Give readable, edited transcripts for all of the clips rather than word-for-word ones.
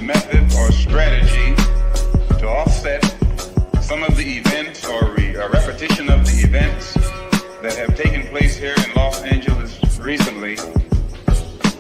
method or strategy to offset some of the events or a repetition of the events that have taken place here in Los Angeles recently.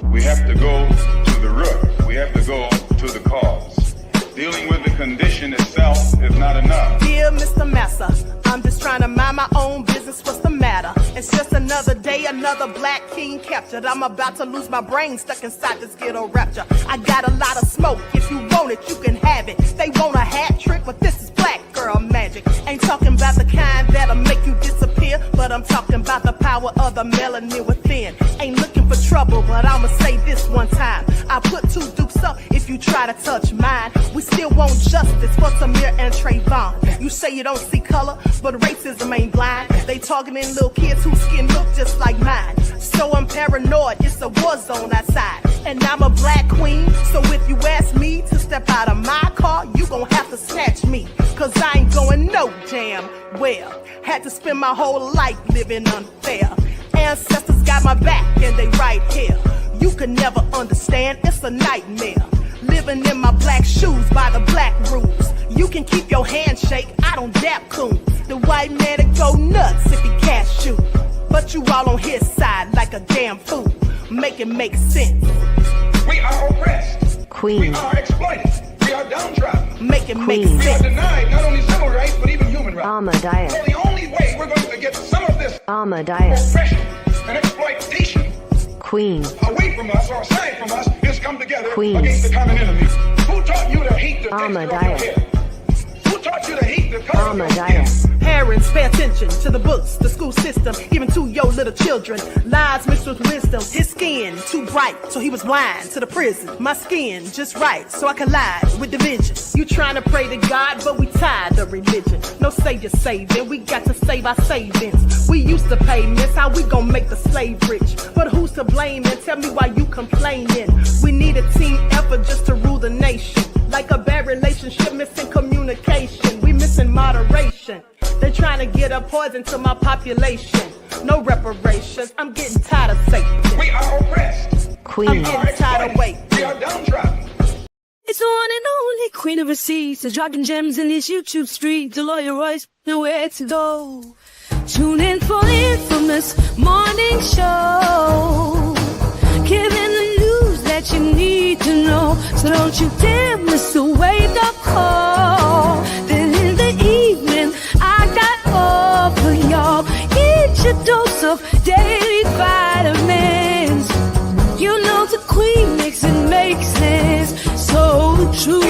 We have to go to the root. We have to go to the cause. Dealing with the condition itself is not enough. Dear Mr. Massa, I'm just trying to mind my own business. What's the matter? It's just another day, another black king captured. I'm about to lose my brain, stuck inside this ghetto rapture. I got a lot of smoke. If you want it, you can have it. They want a hat trick, but this is black girl magic. Ain't talking about the kind that'll make you disappear, but I'm talking about the power of the melanin within. Ain't looking for trouble, but I'ma say this one time. I put two dukes up if you try to touch mine. We still want justice for Samir and Trayvon. You say you don't see color, but racism ain't blind. They targeting little kids whose skin look just like mine. So I'm paranoid, it's a war zone outside. And I'm a black queen, so if you ask me to step out of my car, you gon' have to snatch me. Cause I ain't going no damn well. Had to spend my whole life living unfair. Ancestors got my back and they right here. You can never understand, it's a nightmare. Living in my black shoes by the black rules. You can keep your handshake, I don't dap coon. The white man to go nuts if he cash you. But you all on his side like a damn fool. Make it make sense. We are oppressed. Queen. We are exploited. We are downtrodden. Make it make Queen. We are sense. denied not only civil rights, but even human rights. Ahmadiyyah. So the only way we're going to get some of this Ahmadiyyah. oppression and exploitation Queen. away from us or aside from us is come together Queen. against the common enemy. Who taught you to hate the texture of your Ahmadiyyah. hair? Who taught you to hate the color of your skin? Ahmadiyyah. Parents, pay attention to the books, the school system, even to your little children. Lies mixed with wisdom. His skin too bright, so he was blind to the prison. My skin just right, so I collide with division. You trying to pray to God, but we tired of religion. No savior saving, we got to save our savings. We used to pay miss, how we gon' make the slave rich? But who's to blame, and tell me why you complaining? We need a team effort just to rule the nation. Like a bad relationship, missing communication. We missing moderation. They're trying to get a poison to my population. No reparations. I'm getting tired of Satan. We are oppressed. I'm Queen. getting tired of waiting. We are downtrodden. It's the one and only queen of receipts, the dropping gems in these YouTube streets. The lawyer Royce, nowhere to go. Tune in for the infamous morning show, giving the news that you need to know. So don't you dare miss the wake up call. Then in the evening, I got all for y'all. Get your dose of daily vitamins. You know the queen makes it make sense. So true.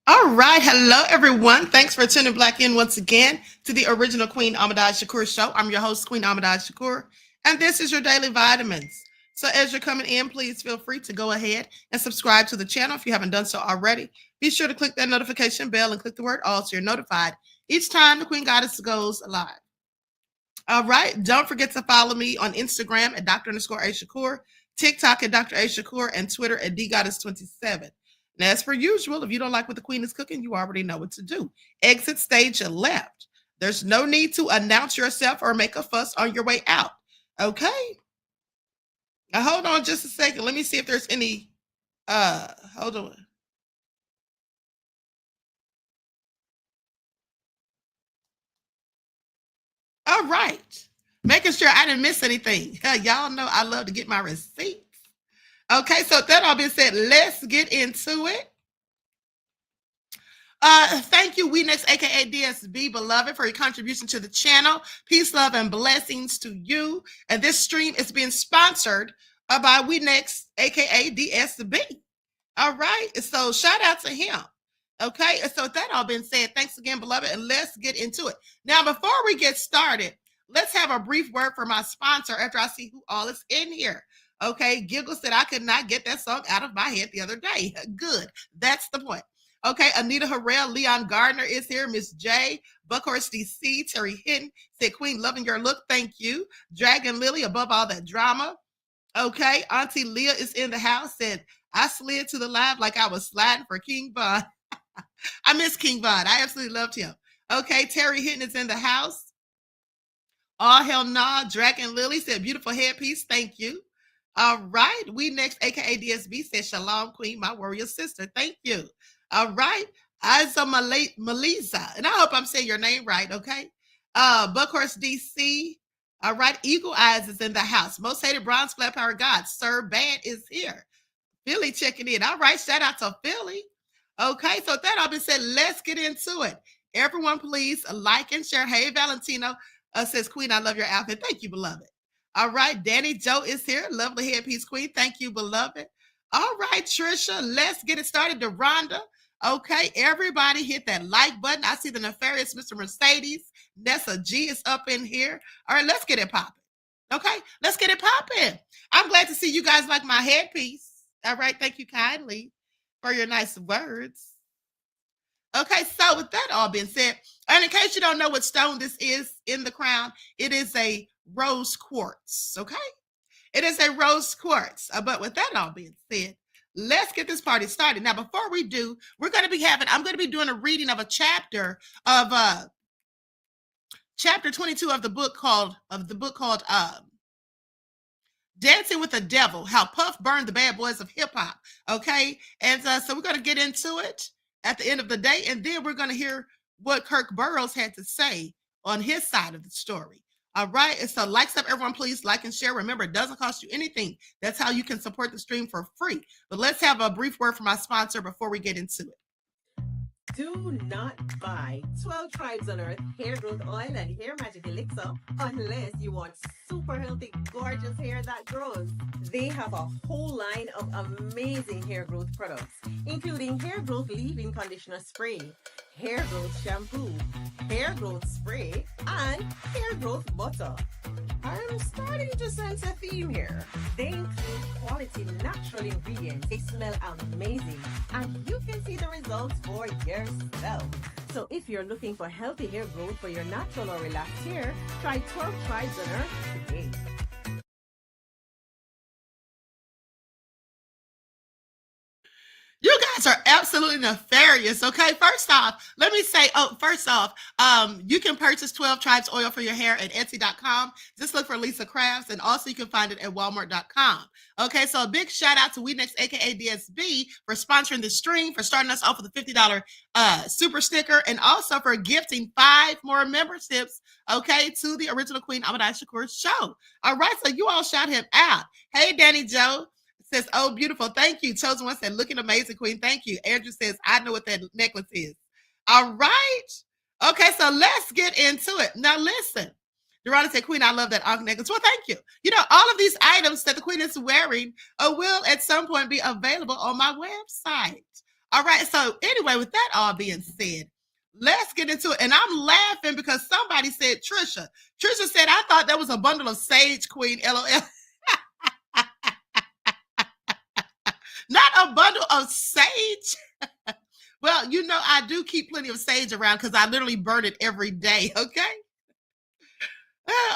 All right. Hello, everyone. Thanks for tuning back in once again to the original Queen Ahmadiyyah Shakur show. I'm your host, Queen Ahmadiyyah Shakur, and this is your daily vitamins. So as you're coming in, please feel free to go ahead and subscribe to the channel if you haven't done so already. Be sure to click that notification bell and click the word all so you're notified each time the Queen Goddess goes live. All right. Don't forget to follow me on Instagram at Dr._A_Shakur, TikTok at Dr. A Shakur, and Twitter at DGoddess27. And as per usual, if you don't like what the Queen is cooking, you already know what to do. Exit stage left. There's no need to announce yourself or make a fuss on your way out. Okay? Now hold on just a second. Let me see if there's any hold on. All right. Making sure I didn't miss anything. Y'all know I love to get my receipts. Okay, so that all being said, let's get into it. Thank you, We Next, aka DSB, beloved, for your contribution to the channel. Peace, love, and blessings to you. And this stream is being sponsored by We Next, aka DSB. All right. So shout out to him. Okay. And so with that all being said, thanks again, beloved, and let's get into it. Now, before we get started, let's have a brief word for my sponsor after I see who all is in here. Okay. Giggle said I could not get that song out of my head the other day. Good. That's the point. Okay, Anita Harrell, Leon Gardner is here. Miss J, Buckhorse DC, Terry Hinton said, Queen, loving your look. Thank you. Dragon Lily, above all that drama. Okay, Auntie Leah is in the house. Said, I slid to the live like I was sliding for King Von. I miss King Von. I absolutely loved him. Okay, Terry Hinton is in the house. All hell nah. Dragon Lily said, beautiful headpiece. Thank you. All right, We Next, aka DSB said, Shalom, Queen, my warrior sister. Thank you. All right, Isa Melisa, and I hope I'm saying your name right, okay? Buckhorse DC. All right, Eagle Eyes is in the house. Most hated bronze flat power god, Sir Bad is here. Philly checking in. All right, shout out to Philly. Okay, so with that all been said, let's get into it. Everyone, please like and share. Hey, Valentino says, Queen, I love your outfit. Thank you, beloved. All right, Danny Joe is here. Lovely headpiece, Queen. Thank you, beloved. All right, Trisha, let's get it started. Deronda. Okay, everybody hit that like button. I see the nefarious Mr. Mercedes. Nessa G is up in here. All right, let's get it popping. Okay, let's get it popping. I'm glad to see you guys like my headpiece. All right, thank you kindly for your nice words. Okay, so with that all being said, and in case you don't know what stone this is in the crown, it is a rose quartz, okay? It is a rose quartz. But with that all being said, let's get this party started. Now, before we do, I'm going to be doing a reading of a chapter of chapter 22 of the book called Dancing with the Devil, How Puff Burned the Bad Boys of Hip Hop. Okay. And so we're going to get into it at the end of the day. And then we're going to hear what Kirk Burrowes had to say on his side of the story. All right. And so likes up, everyone, please like and share. Remember, it doesn't cost you anything. That's how you can support the stream for free. But let's have a brief word from my sponsor before we get into it. Do not buy 12 Tribes on Earth hair growth oil and hair magic elixir unless you want super healthy, gorgeous hair that grows. They have a whole line of amazing hair growth products, including hair growth leave-in conditioner spray, hair growth shampoo, hair growth spray, and hair growth butter. I'm starting to sense a theme here. They include quality natural ingredients. They smell amazing, and you can see the results for yourself. So if you're looking for healthy hair growth for your natural or relaxed hair, try 12 Tribes on Earth today. You guys are absolutely nefarious. Okay, first off, let me say, you can purchase 12 Tribes oil for your hair at Etsy.com. Just look for Lisa Crafts, and also you can find it at Walmart.com. Okay, so a big shout out to We Next, aka DSB, for sponsoring the stream, for starting us off with a $50 super sticker, and also for gifting 5 more memberships, okay, to the original Queen Ahmadiyyah Shakur show. All right, so you all shout him out. Hey, Danny Joe says, oh, beautiful. Thank you. Chosen One said, looking amazing, Queen. Thank you. Andrew says, I know what that necklace is. All right. Okay, so let's get into it. Now, listen. Dorada said, Queen, I love that Ankh necklace. Well, thank you. You know, all of these items that the Queen is wearing will at some point be available on my website. All right. So anyway, with that all being said, let's get into it. And I'm laughing because somebody said, Trisha said, I thought that was a bundle of sage, Queen, LOL. Not a bundle of sage. Well, you know, I do keep plenty of sage around because I literally burn it every day. Okay.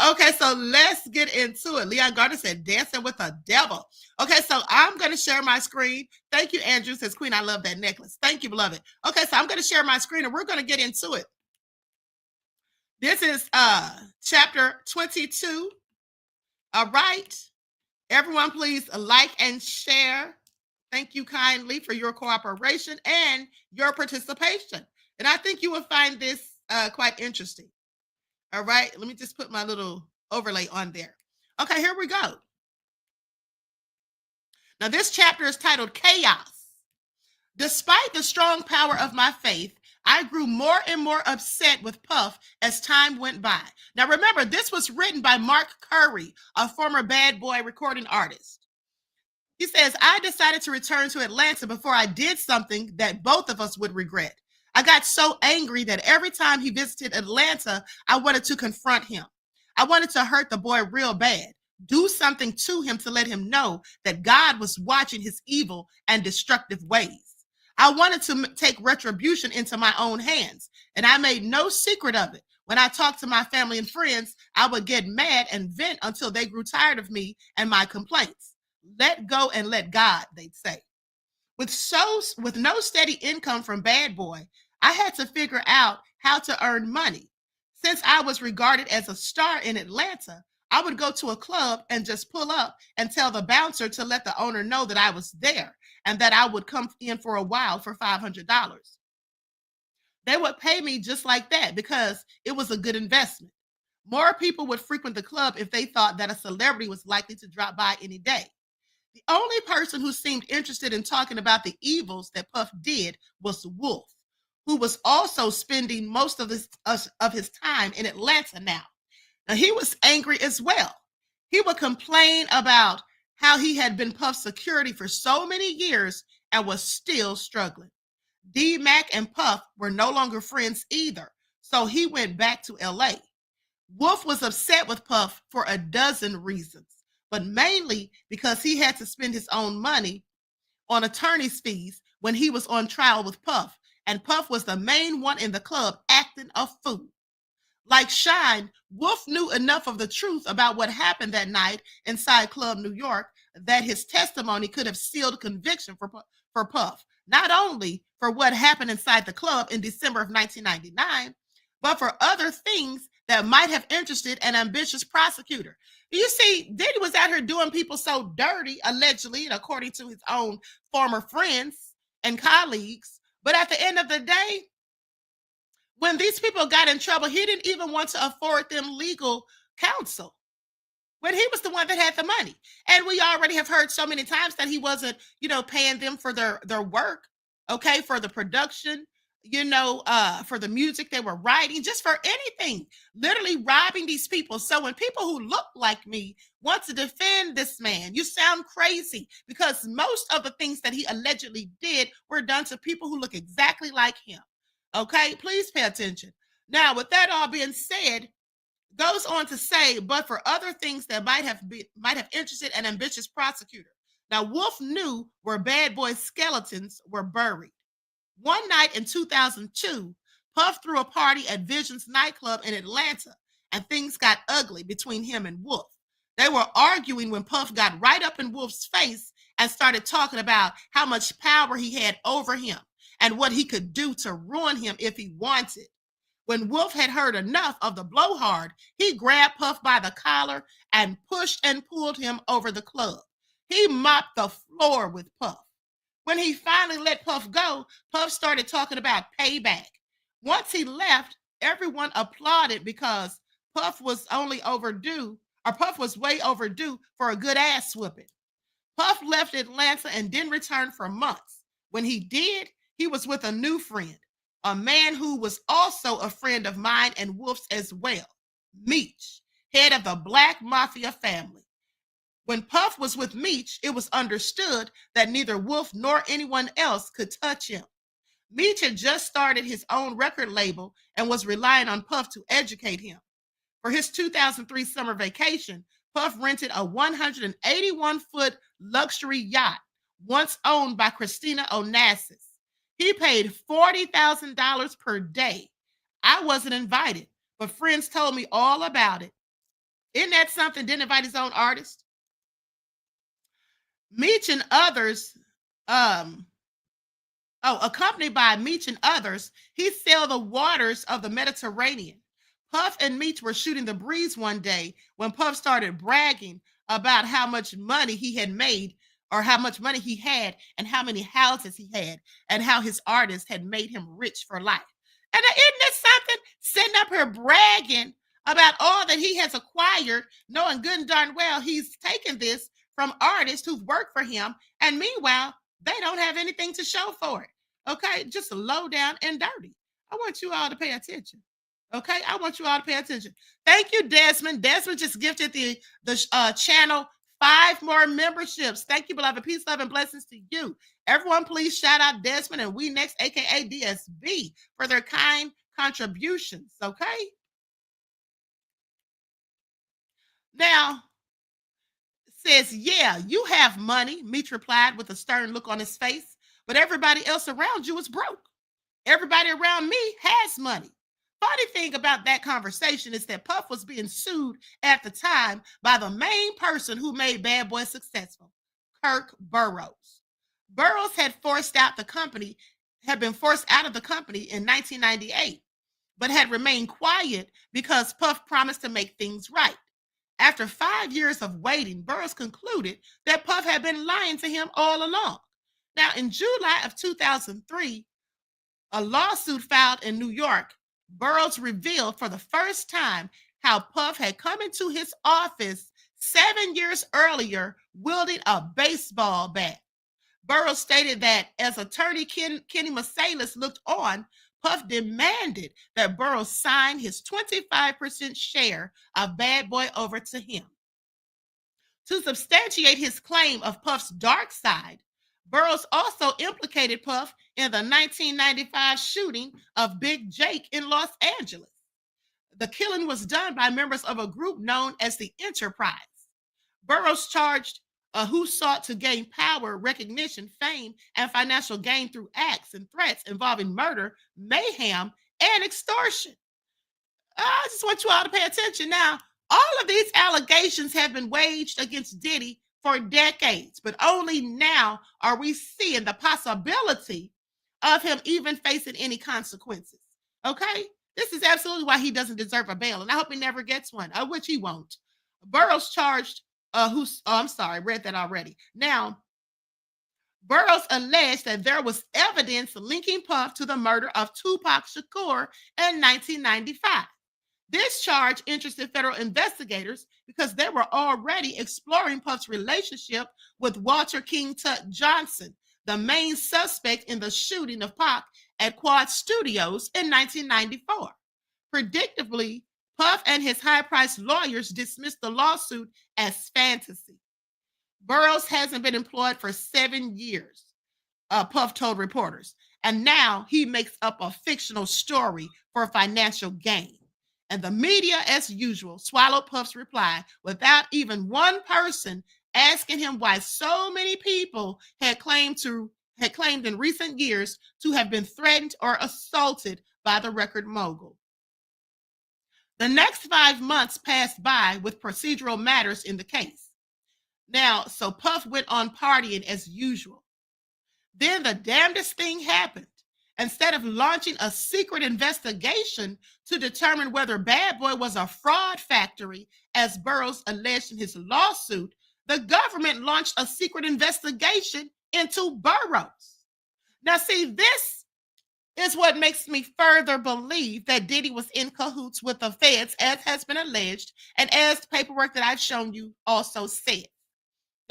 Okay, so let's get into it. Leon Gardner said, dancing with a devil. Okay, so I'm going to share my screen. Thank you, Andrew says, Queen, I love that necklace. Thank you, beloved. Okay, so I'm going to share my screen and we're going to get into it. This is chapter 22. All right. Everyone, please like and share. Thank you kindly for your cooperation and your participation. And I think you will find this quite interesting. All right, let me just put my little overlay on there. Okay, here we go. Now, this chapter is titled Chaos. Despite the strong power of my faith, I grew more and more upset with Puff as time went by. Now remember, this was written by Mark Curry, a former Bad Boy recording artist. He says, I decided to return to Atlanta before I did something that both of us would regret. I got so angry that every time he visited Atlanta, I wanted to confront him. I wanted to hurt the boy real bad, do something to him to let him know that God was watching his evil and destructive ways. I wanted to take retribution into my own hands, and I made no secret of it. When I talked to my family and friends, I would get mad and vent until they grew tired of me and my complaints. Let go and let God, they'd say. With no steady income from Bad Boy, I had to figure out how to earn money. Since I was regarded as a star in Atlanta, I would go to a club and just pull up and tell the bouncer to let the owner know that I was there and that I would come in for a while for $500. They would pay me just like that because it was a good investment. More people would frequent the club if they thought that a celebrity was likely to drop by any day. The only person who seemed interested in talking about the evils that Puff did was Wolf, who was also spending most of his time in Atlanta now. Now, he was angry as well. He would complain about how he had been Puff's security for so many years and was still struggling. D-Mac and Puff were no longer friends either, so he went back to LA. Wolf was upset with Puff for a dozen reasons, but mainly because he had to spend his own money on attorney's fees when he was on trial with Puff, and Puff was the main one in the club acting a fool. Like Shine, Wolf knew enough of the truth about what happened that night inside Club New York that his testimony could have sealed conviction for Puff, not only for what happened inside the club in December of 1999, but for other things that might have interested an ambitious prosecutor. You see, Diddy was out here doing people so dirty, allegedly, and according to his own former friends and colleagues. But at the end of the day, when these people got in trouble, he didn't even want to afford them legal counsel when he was the one that had the money. And we already have heard so many times that he wasn't, paying them for their work, okay, for the production, for the music they were writing, just for anything, literally robbing these people. So when people who look like me want to defend this man, you sound crazy, because most of the things that he allegedly did were done to people who look exactly like him. Okay, please pay attention. Now, with that all being said, goes on to say, but for other things that might have interested an ambitious prosecutor. Now, Wolf knew where Bad Boy's skeletons were buried. One night in 2002, Puff threw a party at Vision's nightclub in Atlanta, and things got ugly between him and Wolf. They were arguing when Puff got right up in Wolf's face and started talking about how much power he had over him and what he could do to ruin him if he wanted. When Wolf had heard enough of the blowhard, he grabbed Puff by the collar and pushed and pulled him over the club. He mopped the floor with Puff. When he finally let Puff go, Puff started talking about payback. Once he left, everyone applauded because Puff was way overdue for a good ass whooping. Puff left Atlanta and didn't return for months. When he did, he was with a new friend, a man who was also a friend of mine and Wolf's as well, Meech, head of the Black Mafia family. When Puff was with Meech, it was understood that neither Wolf nor anyone else could touch him. Meech had just started his own record label and was relying on Puff to educate him. For his 2003 summer vacation, Puff rented a 181-foot luxury yacht once owned by Christina Onassis. He paid $40,000 per day. I wasn't invited, but friends told me all about it. Isn't that something? Didn't invite his own artist. Meech and others, accompanied by Meech and others, he sailed the waters of the Mediterranean. Puff and Meech were shooting the breeze one day when Puff started bragging about how much money he had made, or how much money he had, and how many houses he had, and how his artist had made him rich for life. And isn't that something? Sitting up here bragging about all that he has acquired, knowing good and darn well he's taken this from artists who've worked for him, and meanwhile, they don't have anything to show for it. Okay, just low down and dirty. I want you all to pay attention. Okay, I want you all to pay attention. Thank you, Desmond. Desmond just gifted the channel 5 more memberships. Thank you, beloved. Peace, love, and blessings to you. Everyone, please shout out Desmond and We Next, aka DSB, for their kind contributions. Okay. Now, says, yeah, you have money, Meech replied with a stern look on his face, but everybody else around you is broke. Everybody around me has money. Funny thing about that conversation is that Puff was being sued at the time by the main person who made Bad Boy successful, Kirk Burrowes. Burrowes had been forced out of the company in 1998, but had remained quiet because Puff promised to make things right. After 5 years of waiting, Burrowes concluded that Puff had been lying to him all along. Now, in July of 2003, a lawsuit filed in New York, Burrowes revealed for the first time how Puff had come into his office 7 years earlier wielding a baseball bat. Burrowes stated that as attorney Kenny Masalis looked on, Puff demanded that Burrowes sign his 25% share of Bad Boy over to him. To substantiate his claim of Puff's dark side, Burrowes also implicated Puff in the 1995 shooting of Big Jake in Los Angeles. The killing was done by members of a group known as the Enterprise. Burrowes charged who sought to gain power, recognition, fame, and financial gain through acts and threats involving murder, mayhem, and extortion. I just want you all to pay attention. Now, all of these allegations have been waged against Diddy for decades, but only now are we seeing the possibility of him even facing any consequences. Okay? This is absolutely why he doesn't deserve a bail, and I hope he never gets one, which he won't. Burrowes charged read that already. Now, Burrowes alleged that there was evidence linking Puff to the murder of Tupac Shakur in 1995. This charge interested federal investigators because they were already exploring Puff's relationship with Walter King Tut Johnson, the main suspect in the shooting of Pac at Quad Studios in 1994. Predictably, Puff and his high-priced lawyers dismissed the lawsuit as fantasy. Burrowes hasn't been employed for 7 years, Puff told reporters, and now he makes up a fictional story for financial gain. And the media, as usual, swallowed Puff's reply without even one person asking him why so many people had claimed in recent years to have been threatened or assaulted by the record mogul. The next 5 months passed by with procedural matters in the case. Now, so Puff went on partying as usual. Then the damnedest thing happened. Instead of launching a secret investigation to determine whether Bad Boy was a fraud factory, as Burrowes alleged in his lawsuit, the government launched a secret investigation into Burrowes. Now, see, this is what makes me further believe that Diddy was in cahoots with the feds, as has been alleged, and as the paperwork that I've shown you also said.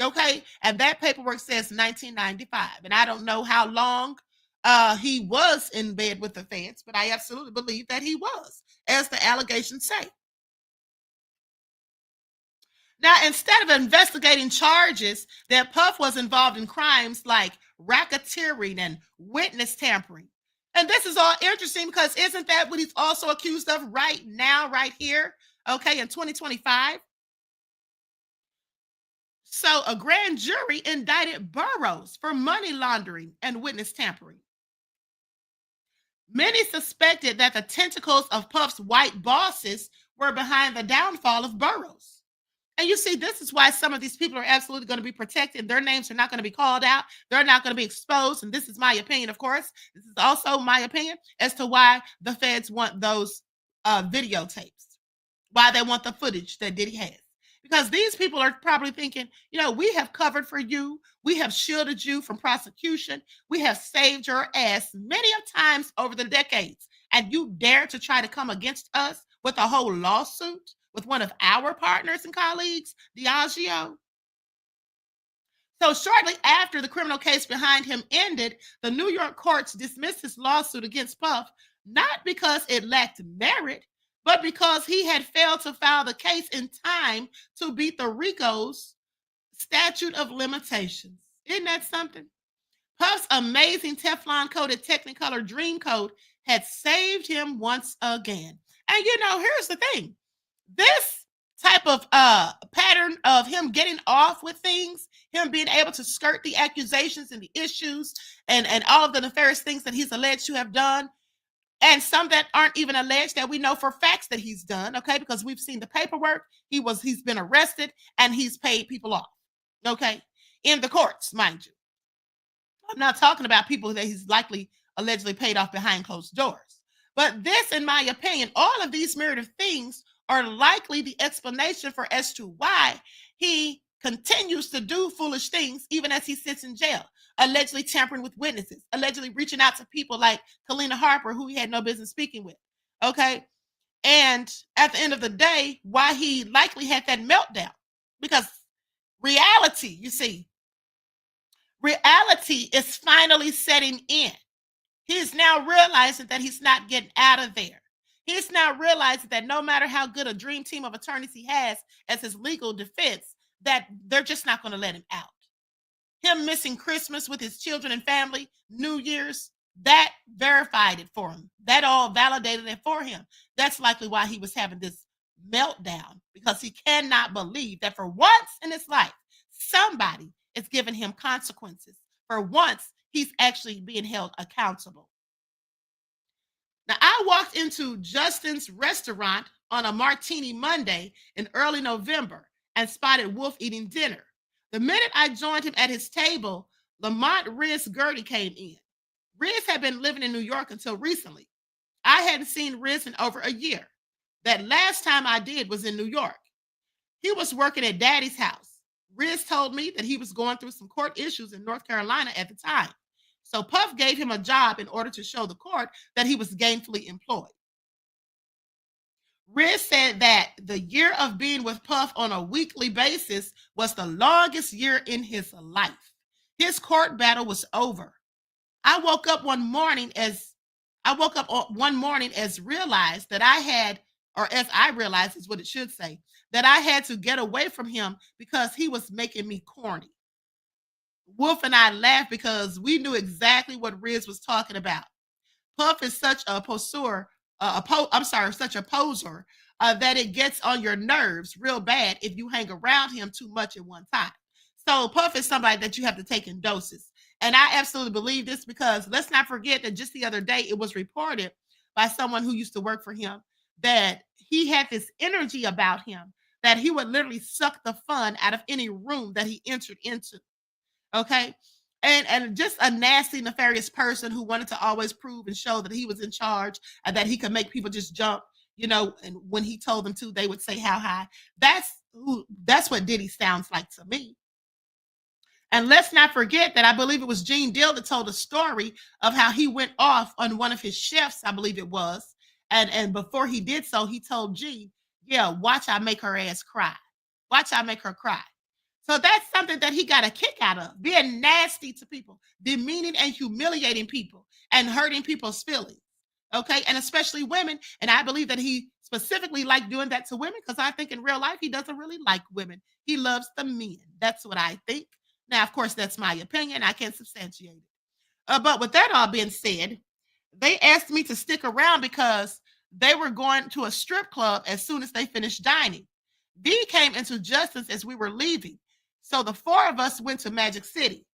Okay? And that paperwork says 1995. And I don't know how long he was in bed with the feds, but I absolutely believe that he was, as the allegations say. Now, instead of investigating charges that Puff was involved in crimes like racketeering and witness tampering, and this is all interesting because isn't that what he's also accused of right now, right here, okay, in 2025? So a grand jury indicted Burrowes for money laundering and witness tampering. Many suspected that the tentacles of Puff's white bosses were behind the downfall of Burrowes. And you see, this is why some of these people are absolutely going to be protected. Their names are not going to be called out. They're not going to be exposed. And this is my opinion, of course. This is also my opinion as to why the feds want those videotapes, why they want the footage that Diddy has. Because these people are probably thinking, you know, we have covered for you. We have shielded you from prosecution. We have saved your ass many of times over the decades. And you dare to try to come against us with a whole lawsuit with one of our partners and colleagues, Diageo. So shortly after the criminal case behind him ended, the New York courts dismissed his lawsuit against Puff not because it lacked merit, but because he had failed to file the case in time to beat the RICO's statute of limitations. Isn't that something? Puff's amazing Teflon-coated Technicolor Dream Coat had saved him once again. And here's the thing. This type of pattern of him getting off with things, him being able to skirt the accusations and the issues and all of the nefarious things that he's alleged to have done, and some that aren't even alleged that we know for facts that he's done, okay, because we've seen the paperwork. He's been arrested and he's paid people off, okay, in the courts, mind you. I'm not talking about people that he's likely allegedly paid off behind closed doors. But this, in my opinion, all of these myriad of things are likely the explanation for as to why he continues to do foolish things even as he sits in jail, allegedly tampering with witnesses, allegedly reaching out to people like Kalina Harper, who he had no business speaking with, okay? And at the end of the day, why he likely had that meltdown. Because reality, you see, reality is finally setting in. He's now realizing that he's not getting out of there. He's now realizing that no matter how good a dream team of attorneys he has as his legal defense, that they're just not going to let him out. Him missing Christmas with his children and family, New Year's, that verified it for him. That all validated it for him. That's likely why he was having this meltdown, because he cannot believe that for once in his life, somebody is giving him consequences. For once, he's actually being held accountable. Now, I walked into Justin's restaurant on a Martini Monday in early November and spotted Wolf eating dinner. The minute I joined him at his table, Lamont Riz Gertie came in. Riz had been living in New York until recently. I hadn't seen Riz in over a year. That last time I did was in New York. He was working at Daddy's house. Riz told me that he was going through some court issues in North Carolina at the time. So Puff gave him a job in order to show the court that he was gainfully employed. Riz said that the year of being with Puff on a weekly basis was the longest year in his life. His court battle was over. I woke up one morning as realized that I had, or as I realized is what it should say, that I had to get away from him because he was making me corny. Wolf and I laughed because we knew exactly what Riz was talking about. Puff is such a poser, that it gets on your nerves real bad if you hang around him too much at one time. So Puff is somebody that you have to take in doses. And I absolutely believe this because let's not forget that just the other day it was reported by someone who used to work for him that he had this energy about him that he would literally suck the fun out of any room that he entered into. Okay. And just a nasty, nefarious person who wanted to always prove and show that he was in charge and that he could make people just jump, and when he told them to, they would say how high. That's what Diddy sounds like to me. And let's not forget that I believe it was Gene Deal that told a story of how he went off on one of his chefs, I believe it was. And before he did so, he told Gene, yeah, watch I make her ass cry. Watch I make her cry. So that's something that he got a kick out of, being nasty to people, demeaning and humiliating people and hurting people's feelings. Okay. And especially women. And I believe that he specifically liked doing that to women because I think in real life, he doesn't really like women. He loves the men. That's what I think. Now, of course, that's my opinion. I can't substantiate it. But with that all being said, they asked me to stick around because they were going to a strip club as soon as they finished dining. V came into Justin's as we were leaving. So the four of us went to Magic City.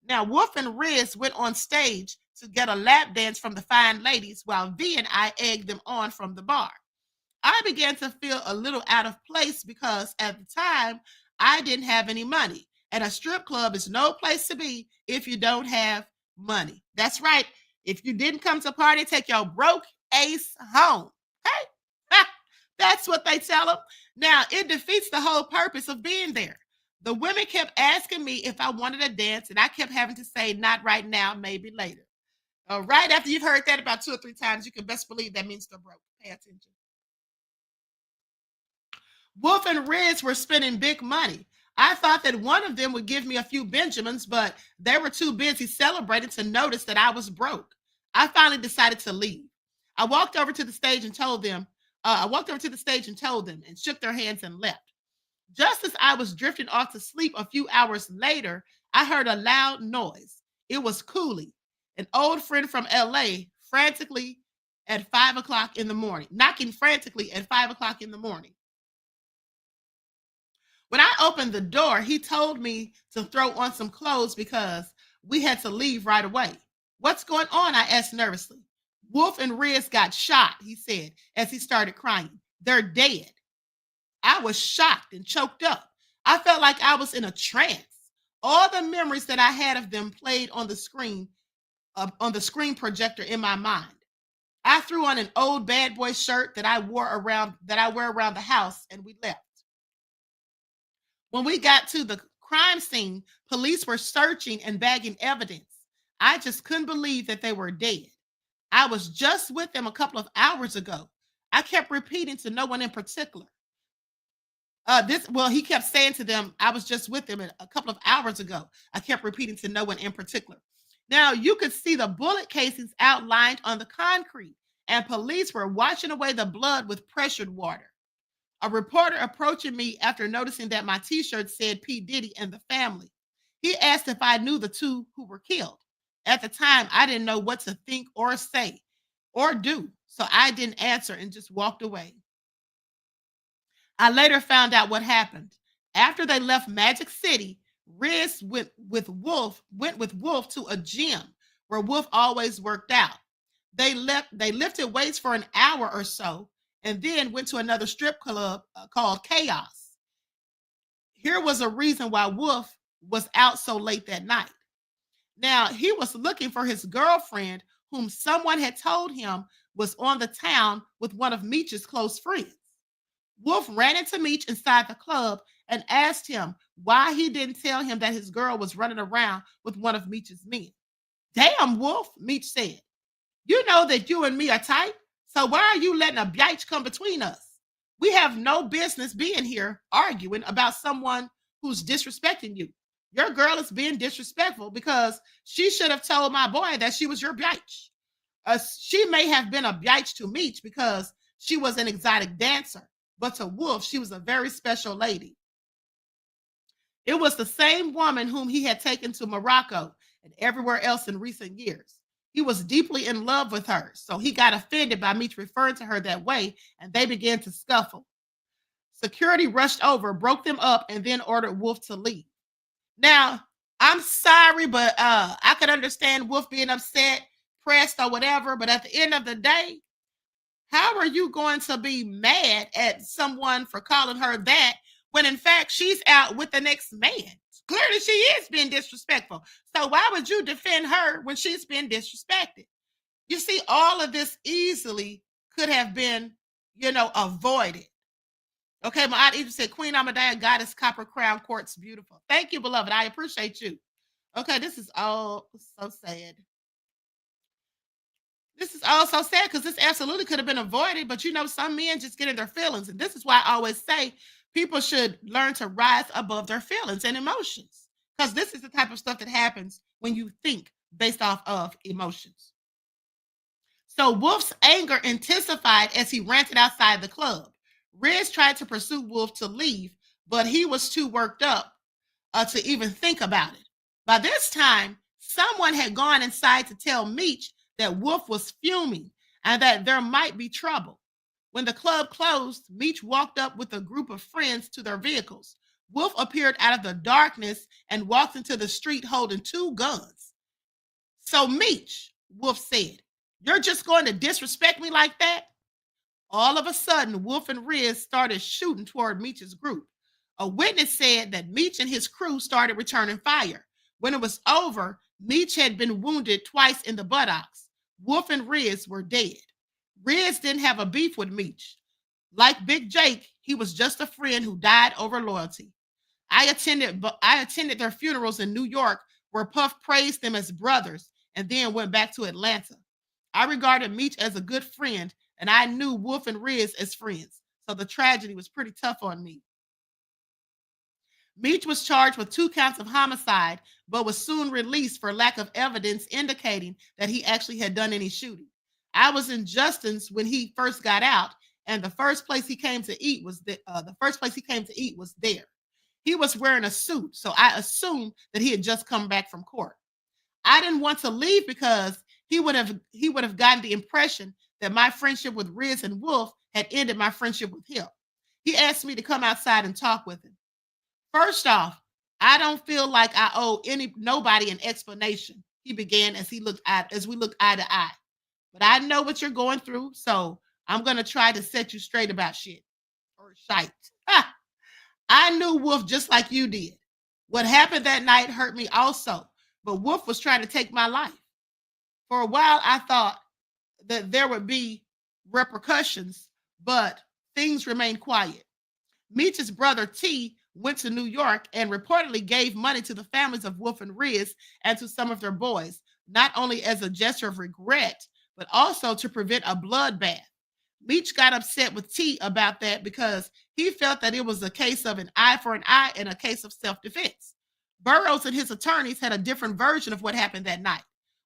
Now, Wolf and Riz went on stage to get a lap dance from the fine ladies while V and I egged them on from the bar. I began to feel a little out of place because at the time, I didn't have any money. And a strip club is no place to be if you don't have money. That's right. If you didn't come to party, take your broke ace home. Okay? That's what they tell them. Now, it defeats the whole purpose of being there. The women kept asking me if I wanted to dance, and I kept having to say, not right now, maybe later. Right after you've heard that about 2 or 3 times, you can best believe that means they're broke. Pay attention. Wolf and Riz were spending big money. I thought that one of them would give me a few Benjamins, but they were too busy celebrating to notice that I was broke. I finally decided to leave. I walked over to the stage and told them and shook their hands and left. Just as I was drifting off to sleep a few hours later, I heard a loud noise. It was Cooley, an old friend from LA, frantically at 5 o'clock in the morning, knocking frantically at 5 o'clock in the morning. When I opened the door, he told me to throw on some clothes because we had to leave right away. What's going on? I asked nervously. Wolf and Riz got shot, he said as he started crying. They're dead. I was shocked and choked up. I felt like I was in a trance. All the memories that I had of them played on the screen projector in my mind. I threw on an old bad boy shirt that I wear around the house, and we left. When we got to the crime scene, police were searching and bagging evidence. I just couldn't believe that they were dead. I was just with them a couple of hours ago. I kept repeating to no one in particular. He kept saying to them, I was just with them a couple of hours ago. I kept repeating to no one in particular. Now, you could see the bullet casings outlined on the concrete, and police were washing away the blood with pressured water. A reporter approaching me after noticing that my t-shirt said P. Diddy and the family. He asked if I knew the two who were killed. At the time, I didn't know what to think or say or do, so I didn't answer and just walked away. I later found out what happened. After they left Magic City, Riz went with Wolf to a gym where Wolf always worked out. They lifted weights for an hour or so and then went to another strip club called Chaos. Here was a reason why Wolf was out so late that night. Now, he was looking for his girlfriend, whom someone had told him was on the town with one of Meech's close friends. Wolf ran into Meech inside the club and asked him why he didn't tell him that his girl was running around with one of Meech's men. Damn, Wolf, Meech said. You know that you and me are tight, so why are you letting a biatch come between us? We have no business being here arguing about someone who's disrespecting you. Your girl is being disrespectful because she should have told my boy that she was your biatch. She may have been a biatch to Meech because she was an exotic dancer, but to Wolf, she was a very special lady. It was the same woman whom he had taken to Morocco and everywhere else in recent years. He was deeply in love with her, so he got offended by Meech referring to her that way, and they began to scuffle. Security rushed over, broke them up, and then ordered Wolf to leave. Now, I'm sorry, but I could understand Wolf being upset, pressed, or whatever, but at the end of the day, how are you going to be mad at someone for calling her that when in fact she's out with the next man? Clearly she is being disrespectful. So why would you defend her when she's been disrespected? You see, all of this easily could have been, avoided. Okay, my aunt said, Queen Ahmadiyyah, Goddess, Copper Crown, Quartz, beautiful. Thank you, beloved. I appreciate you. Okay, this is all so sad. This is all so sad because this absolutely could have been avoided, but some men just get in their feelings. And this is why I always say people should learn to rise above their feelings and emotions, because this is the type of stuff that happens when you think based off of emotions. So Wolf's anger intensified as he ranted outside the club. Riz tried to pursue Wolf to leave, but he was too worked up to even think about it. By this time, someone had gone inside to tell Meech that Wolf was fuming and that there might be trouble. When the club closed, Meech walked up with a group of friends to their vehicles. Wolf appeared out of the darkness and walked into the street holding 2 guns. So Meech, Wolf said, you're just going to disrespect me like that? All of a sudden, Wolf and Riz started shooting toward Meech's group. A witness said that Meech and his crew started returning fire. When it was over, Meech had been wounded twice in the buttocks. Wolf and Riz were dead. Riz didn't have a beef with Meech. Like Big Jake, he was just a friend who died over loyalty. I attended their funerals in New York, where Puff praised them as brothers and then went back to Atlanta. I regarded Meech as a good friend, and I knew Wolf and Riz as friends, so the tragedy was pretty tough on me. Meech was charged with 2 counts of homicide, but was soon released for lack of evidence indicating that he actually had done any shooting. I was in Justin's when he first got out, and the first place he came to eat was there. He was wearing a suit, so I assumed that he had just come back from court. I didn't want to leave because he would have gotten the impression that my friendship with Riz and Wolf had ended my friendship with him. He asked me to come outside and talk with him. First off, I don't feel like I owe nobody an explanation, he began as we looked eye to eye. But I know what you're going through, so I'm gonna try to set you straight about shit. Or shite. Ha! I knew Wolf just like you did. What happened that night hurt me also, but Wolf was trying to take my life. For a while, I thought that there would be repercussions, but things remained quiet. Meech's brother T went to New York and reportedly gave money to the families of Wolf and Riz and to some of their boys, not only as a gesture of regret, but also to prevent a bloodbath. Meech got upset with T about that because he felt that it was a case of an eye for an eye and a case of self-defense. Burrowes and his attorneys had a different version of what happened that night.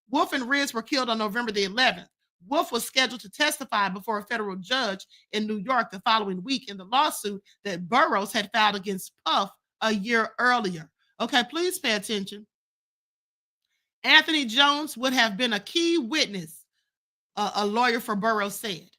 Wolf and Riz were killed on November the 11th. Wolf was scheduled to testify before a federal judge in New York the following week in the lawsuit that Burrowes had filed against Puff a year earlier. Okay, please pay attention. Anthony Jones would have been a key witness, a lawyer for Burrowes said.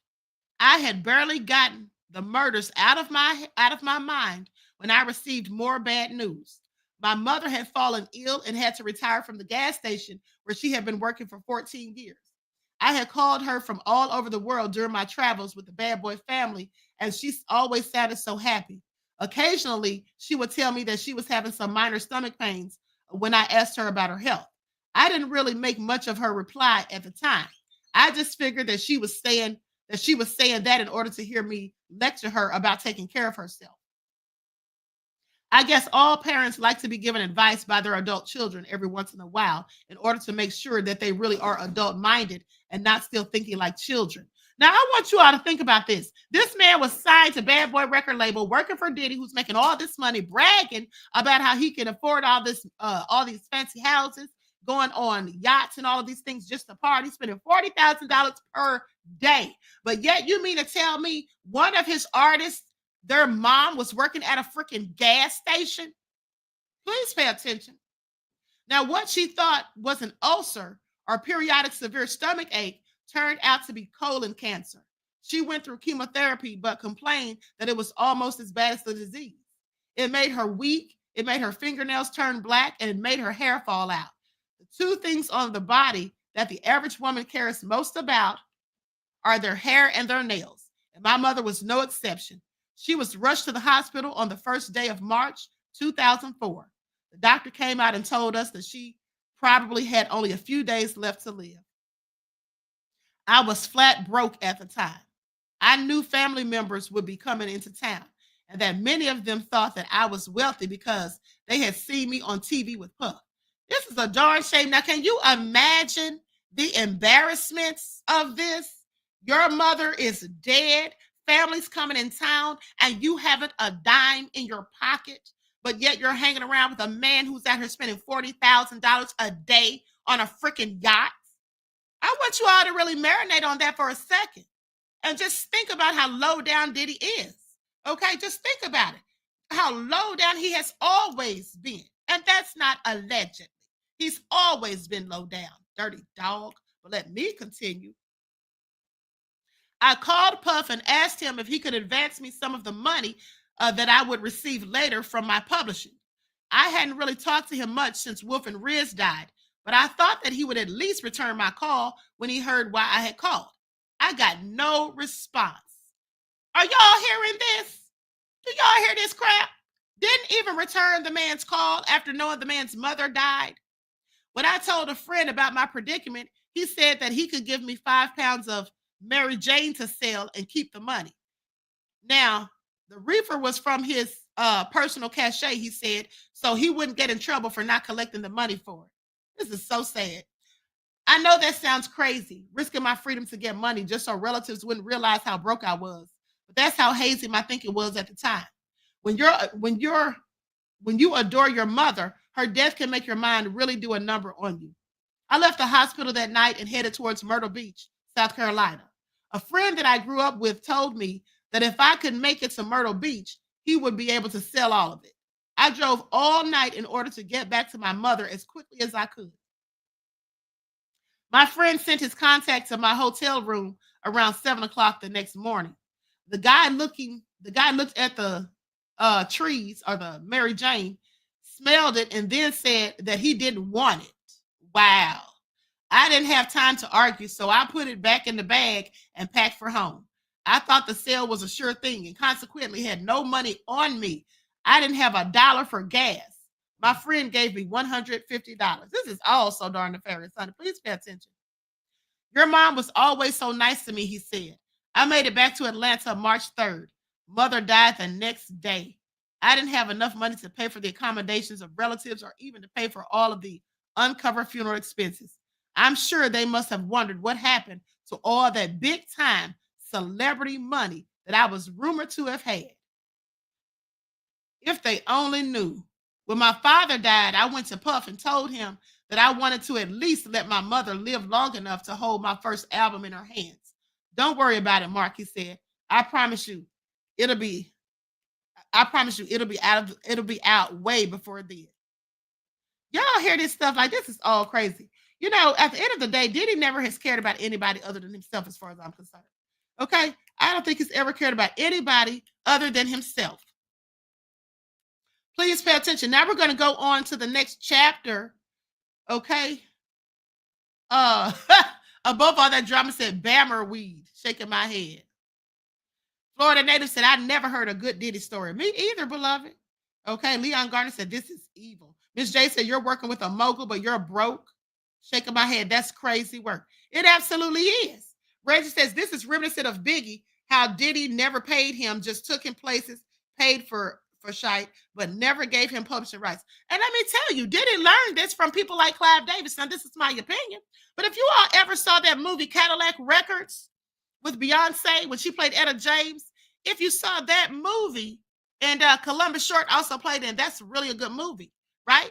I had barely gotten the murders out of my mind when I received more bad news. My mother had fallen ill and had to retire from the gas station where she had been working for 14 years. I had called her from all over the world during my travels with the Bad Boy family, and she always sounded so happy. Occasionally, she would tell me that she was having some minor stomach pains when I asked her about her health. I didn't really make much of her reply at the time. I just figured that she was saying that in order to hear me lecture her about taking care of herself. I guess all parents like to be given advice by their adult children every once in a while in order to make sure that they really are adult-minded and not still thinking like children. Now, I want you all to think about this. This man was signed to Bad Boy record label, working for Diddy, who's making all this money, bragging about how he can afford all these fancy houses, going on yachts and all of these things just to party, spending $40,000 per day. But yet you mean to tell me one of his artists, their mom was working at a freaking gas station? Please pay attention. Now, what she thought was an ulcer or periodic severe stomach ache turned out to be colon cancer. She went through chemotherapy, but complained that it was almost as bad as the disease. It made her weak, it made her fingernails turn black, and it made her hair fall out. The two things on the body that the average woman cares most about are their hair and their nails. And my mother was no exception. She was rushed to the hospital on the first day of March 2004. The doctor came out and told us that she probably had only a few days left to live. I was flat broke at the time. I knew family members would be coming into town and that many of them thought that I was wealthy because they had seen me on TV with Puff. This is a darn shame. Now, can you imagine the embarrassments of this? Your mother is dead. Family's coming in town and you haven't a dime in your pocket, but yet you're hanging around with a man who's out here spending $40,000 a day on a freaking yacht. I want you all to really marinate on that for a second and just think about how low down Diddy is. Okay, just think about it. How low down he has always been. And that's not allegedly. He's always been low down, dirty dog. But let me continue. I called Puff and asked him if he could advance me some of the money that I would receive later from my publishing. I hadn't really talked to him much since Wolf and Riz died, but I thought that he would at least return my call when he heard why I had called. I got no response. Are y'all hearing this? Do y'all hear this crap? Didn't even return the man's call after knowing the man's mother died. When I told a friend about my predicament, he said that he could give me 5 pounds of Mary Jane to sell and keep the money. Now, the reefer was from his personal cachet, he said, so he wouldn't get in trouble for not collecting the money for it. This is so sad. I know that sounds crazy, risking my freedom to get money just so relatives wouldn't realize how broke I was. But that's how hazy my thinking was at the time. When you adore your mother, her death can make your mind really do a number on you. I left the hospital that night and headed towards Myrtle Beach, South Carolina. A friend that I grew up with told me that if I could make it to Myrtle Beach, he would be able to sell all of it. I drove all night in order to get back to my mother as quickly as I could. My friend sent his contact to my hotel room around 7 o'clock the next morning. The guy looked at the trees, or the Mary Jane, smelled it, and then said that he didn't want it. Wow. I didn't have time to argue, so I put it back in the bag and packed for home. I thought the sale was a sure thing and consequently had no money on me. I didn't have $1 for gas. My friend gave me $150. This is all so darn nefarious, honey. Please pay attention. Your mom was always so nice to me, he said. I made it back to Atlanta March 3rd. Mother died the next day. I didn't have enough money to pay for the accommodations of relatives or even to pay for all of the uncovered funeral expenses. I'm sure they must have wondered what happened to all that big time celebrity money that I was rumored to have had. If they only knew. When my father died, I went to Puff and told him that I wanted to at least let my mother live long enough to hold my first album in her hands. Don't worry about it, Mark, he said. I promise you, it'll be out way before then. Y'all hear this stuff like this is all crazy. You know, at the end of the day, Diddy never has cared about anybody other than himself, as far as I'm concerned. Okay? I don't think he's ever cared about anybody other than himself. Please pay attention. Now we're going to go on to the next chapter. Okay? Above all that drama said Bammer weed, shaking my head. Florida native said, I never heard a good Diddy story. Me either, beloved. Okay, Leon Garner said, this is evil. Miss J said, you're working with a mogul, but you're broke. Shaking my head. That's crazy work. It absolutely is. Reggie says, this is reminiscent of Biggie, how Diddy never paid him, just took him places, paid for shite, but never gave him publishing rights. And let me tell you, Diddy learned this from people like Clive Davis. Now, this is my opinion. But if you all ever saw that movie Cadillac Records with Beyonce when she played Etta James, if you saw that movie, and Columbus Short also played in, that's really a good movie, right?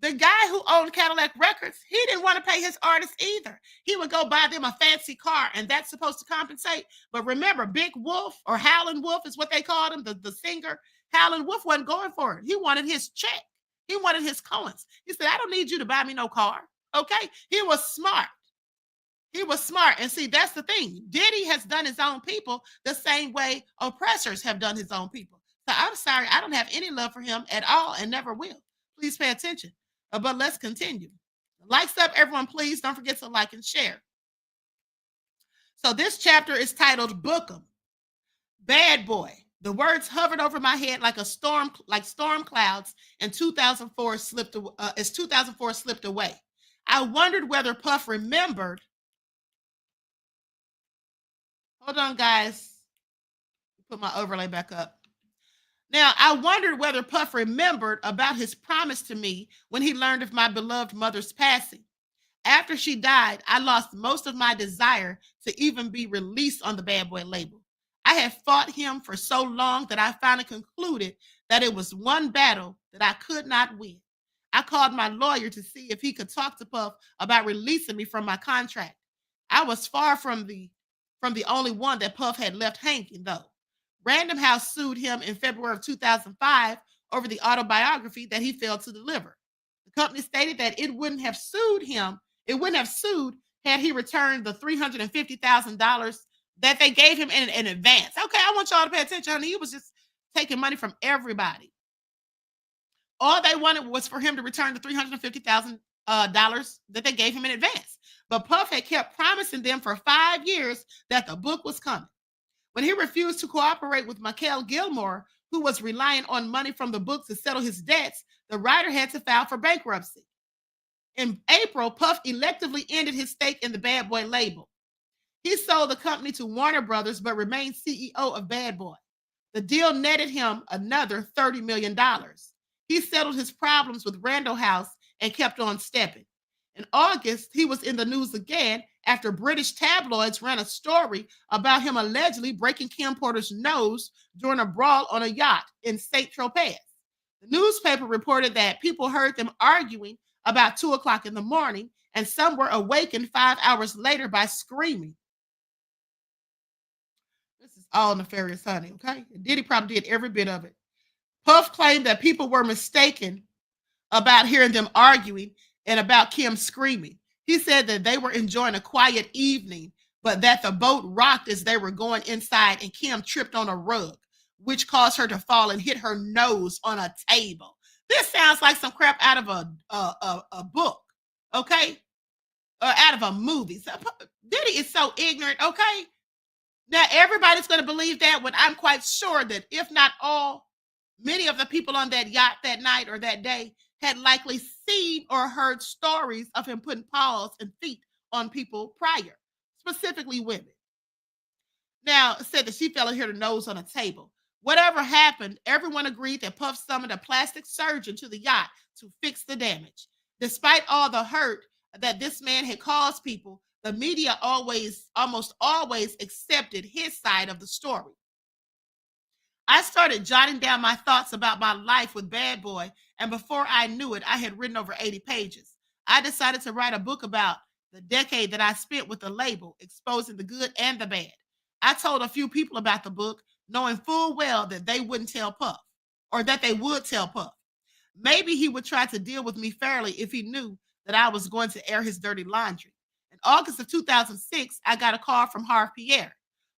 The guy who owned Cadillac Records, he didn't want to pay his artists either. He would go buy them a fancy car, and that's supposed to compensate. But remember, Big Wolf, or Howlin' Wolf is what they called him, the singer, Howlin' Wolf wasn't going for it. He wanted his check. He wanted his coins. He said, I don't need you to buy me no car. Okay? He was smart. He was smart. And see, that's the thing. Diddy has done his own people the same way oppressors have done his own people. So I'm sorry, I don't have any love for him at all and never will. Please pay attention. But let's continue. Likes up, everyone, please. Don't forget to like and share. So this chapter is titled Book 'em. Bad Boy. The words hovered over my head like storm clouds, and 2004 slipped away. I wondered whether Puff remembered. Hold on, guys. Put my overlay back up. Now, I wondered whether Puff remembered about his promise to me when he learned of my beloved mother's passing. After she died, I lost most of my desire to even be released on the Bad Boy label. I had fought him for so long that I finally concluded that it was one battle that I could not win. I called my lawyer to see if he could talk to Puff about releasing me from my contract. I was far from the only one that Puff had left hanging, though. Random House sued him in February of 2005 over the autobiography that he failed to deliver. The company stated that it wouldn't have sued had he returned the $350,000 that they gave him in advance. Okay, I want y'all to pay attention, honey. He was just taking money from everybody. All they wanted was for him to return the $350,000 that they gave him in advance. But Puff had kept promising them for 5 years that the book was coming. When he refused to cooperate with Michael Gilmore, who was relying on money from the book to settle his debts, the writer had to file for bankruptcy. In April, Puff electively ended his stake in the Bad Boy label. He sold the company to Warner Brothers, but remained CEO of Bad Boy. The deal netted him another $30 million. He settled his problems with Randall House and kept on stepping. In August, he was in the news again after British tabloids ran a story about him allegedly breaking Kim Porter's nose during a brawl on a yacht in St. Tropez. The newspaper reported that people heard them arguing about 2 o'clock in the morning, and some were awakened 5 hours later by screaming. all nefarious, honey, okay? Diddy probably did every bit of it. Puff claimed that people were mistaken about hearing them arguing and about Kim screaming. He said that they were enjoying a quiet evening, but that the boat rocked as they were going inside and Kim tripped on a rug, which caused her to fall and hit her nose on a table. This sounds like some crap out of a book, okay? Or out of a movie. So, Diddy is so ignorant, okay? Now, everybody's going to believe that when I'm quite sure that if not all, many of the people on that yacht that night or that day had likely seen or heard stories of him putting paws and feet on people prior, specifically women. Now, it said that she fell and hit her nose on a table. Whatever happened, everyone agreed that Puff summoned a plastic surgeon to the yacht to fix the damage. Despite all the hurt that this man had caused people, the media almost always accepted his side of the story. I started jotting down my thoughts about my life with Bad Boy, and before I knew it, I had written over 80 pages. I decided to write a book about the decade that I spent with the label, exposing the good and the bad. I told a few people about the book, knowing full well that they wouldn't tell Puff, or that they would tell Puff. Maybe he would try to deal with me fairly if he knew that I was going to air his dirty laundry. In August of 2006, I got a call from Harv Pierre.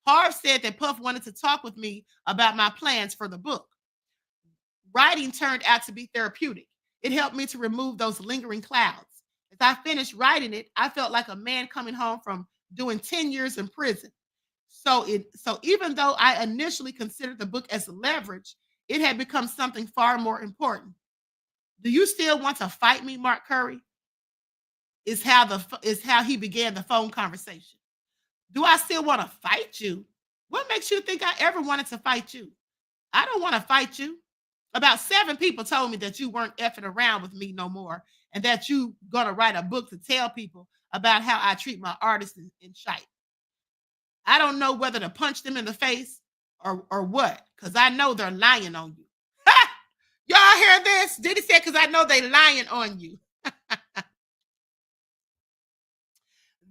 Harv said that Puff wanted to talk with me about my plans for the book. Writing turned out to be therapeutic. It helped me to remove those lingering clouds. As I finished writing it, I felt like a man coming home from doing 10 years in prison. So even though I initially considered the book as leverage, it had become something far more important. Do you still want to fight me, Mark Curry? Is how he began the phone conversation. Do I still want to fight you? What makes you think I ever wanted to fight you? I don't want to fight you. About 7 people told me that you weren't effing around with me no more and that you gonna write a book to tell people about how I treat my artists in shite. I don't know whether to punch them in the face or what, because I know they're lying on you. Ha! Y'all hear this? Diddy said, because I know they lying on you.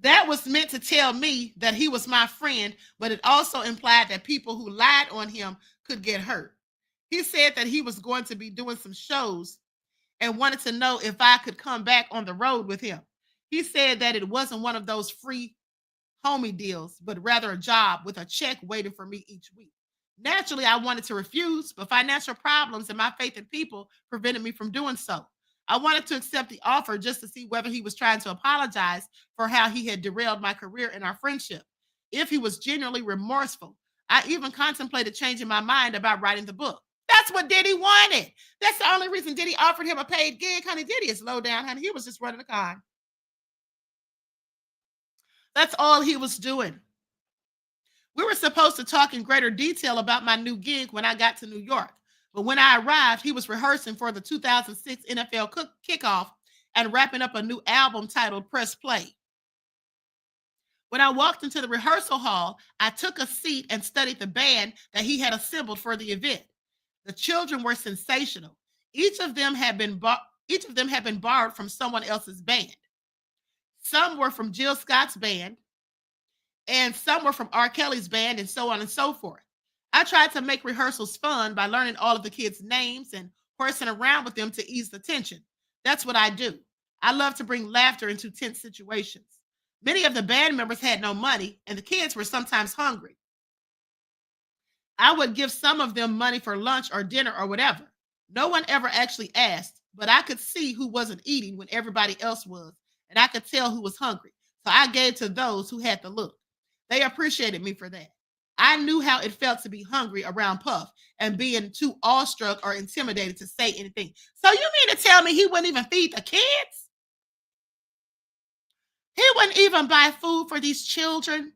That was meant to tell me that he was my friend, but it also implied that people who lied on him could get hurt. He said that he was going to be doing some shows and wanted to know if I could come back on the road with him. He said that it wasn't one of those free homie deals, but rather a job with a check waiting for me each week. Naturally, I wanted to refuse, but financial problems and my faith in people prevented me from doing so. I wanted to accept the offer just to see whether he was trying to apologize for how he had derailed my career and our friendship. If he was genuinely remorseful, I even contemplated changing my mind about writing the book. That's what Diddy wanted. That's the only reason Diddy offered him a paid gig. Honey, Diddy is low down, honey. He was just running a con. That's all he was doing. We were supposed to talk in greater detail about my new gig when I got to New York. But when I arrived, he was rehearsing for the 2006 NFL kickoff and wrapping up a new album titled Press Play. When I walked into the rehearsal hall, I took a seat and studied the band that he had assembled for the event. The children were sensational. Each of them had been borrowed from someone else's band. Some were from Jill Scott's band, and some were from R. Kelly's band, and so on and so forth. I tried to make rehearsals fun by learning all of the kids' names and horsing around with them to ease the tension. That's what I do. I love to bring laughter into tense situations. Many of the band members had no money, and the kids were sometimes hungry. I would give some of them money for lunch or dinner or whatever. No one ever actually asked, but I could see who wasn't eating when everybody else was, and I could tell who was hungry. So I gave to those who had the look. They appreciated me for that. I knew how it felt to be hungry around Puff and being too awestruck or intimidated to say anything. So you mean to tell me he wouldn't even feed the kids? He wouldn't even buy food for these children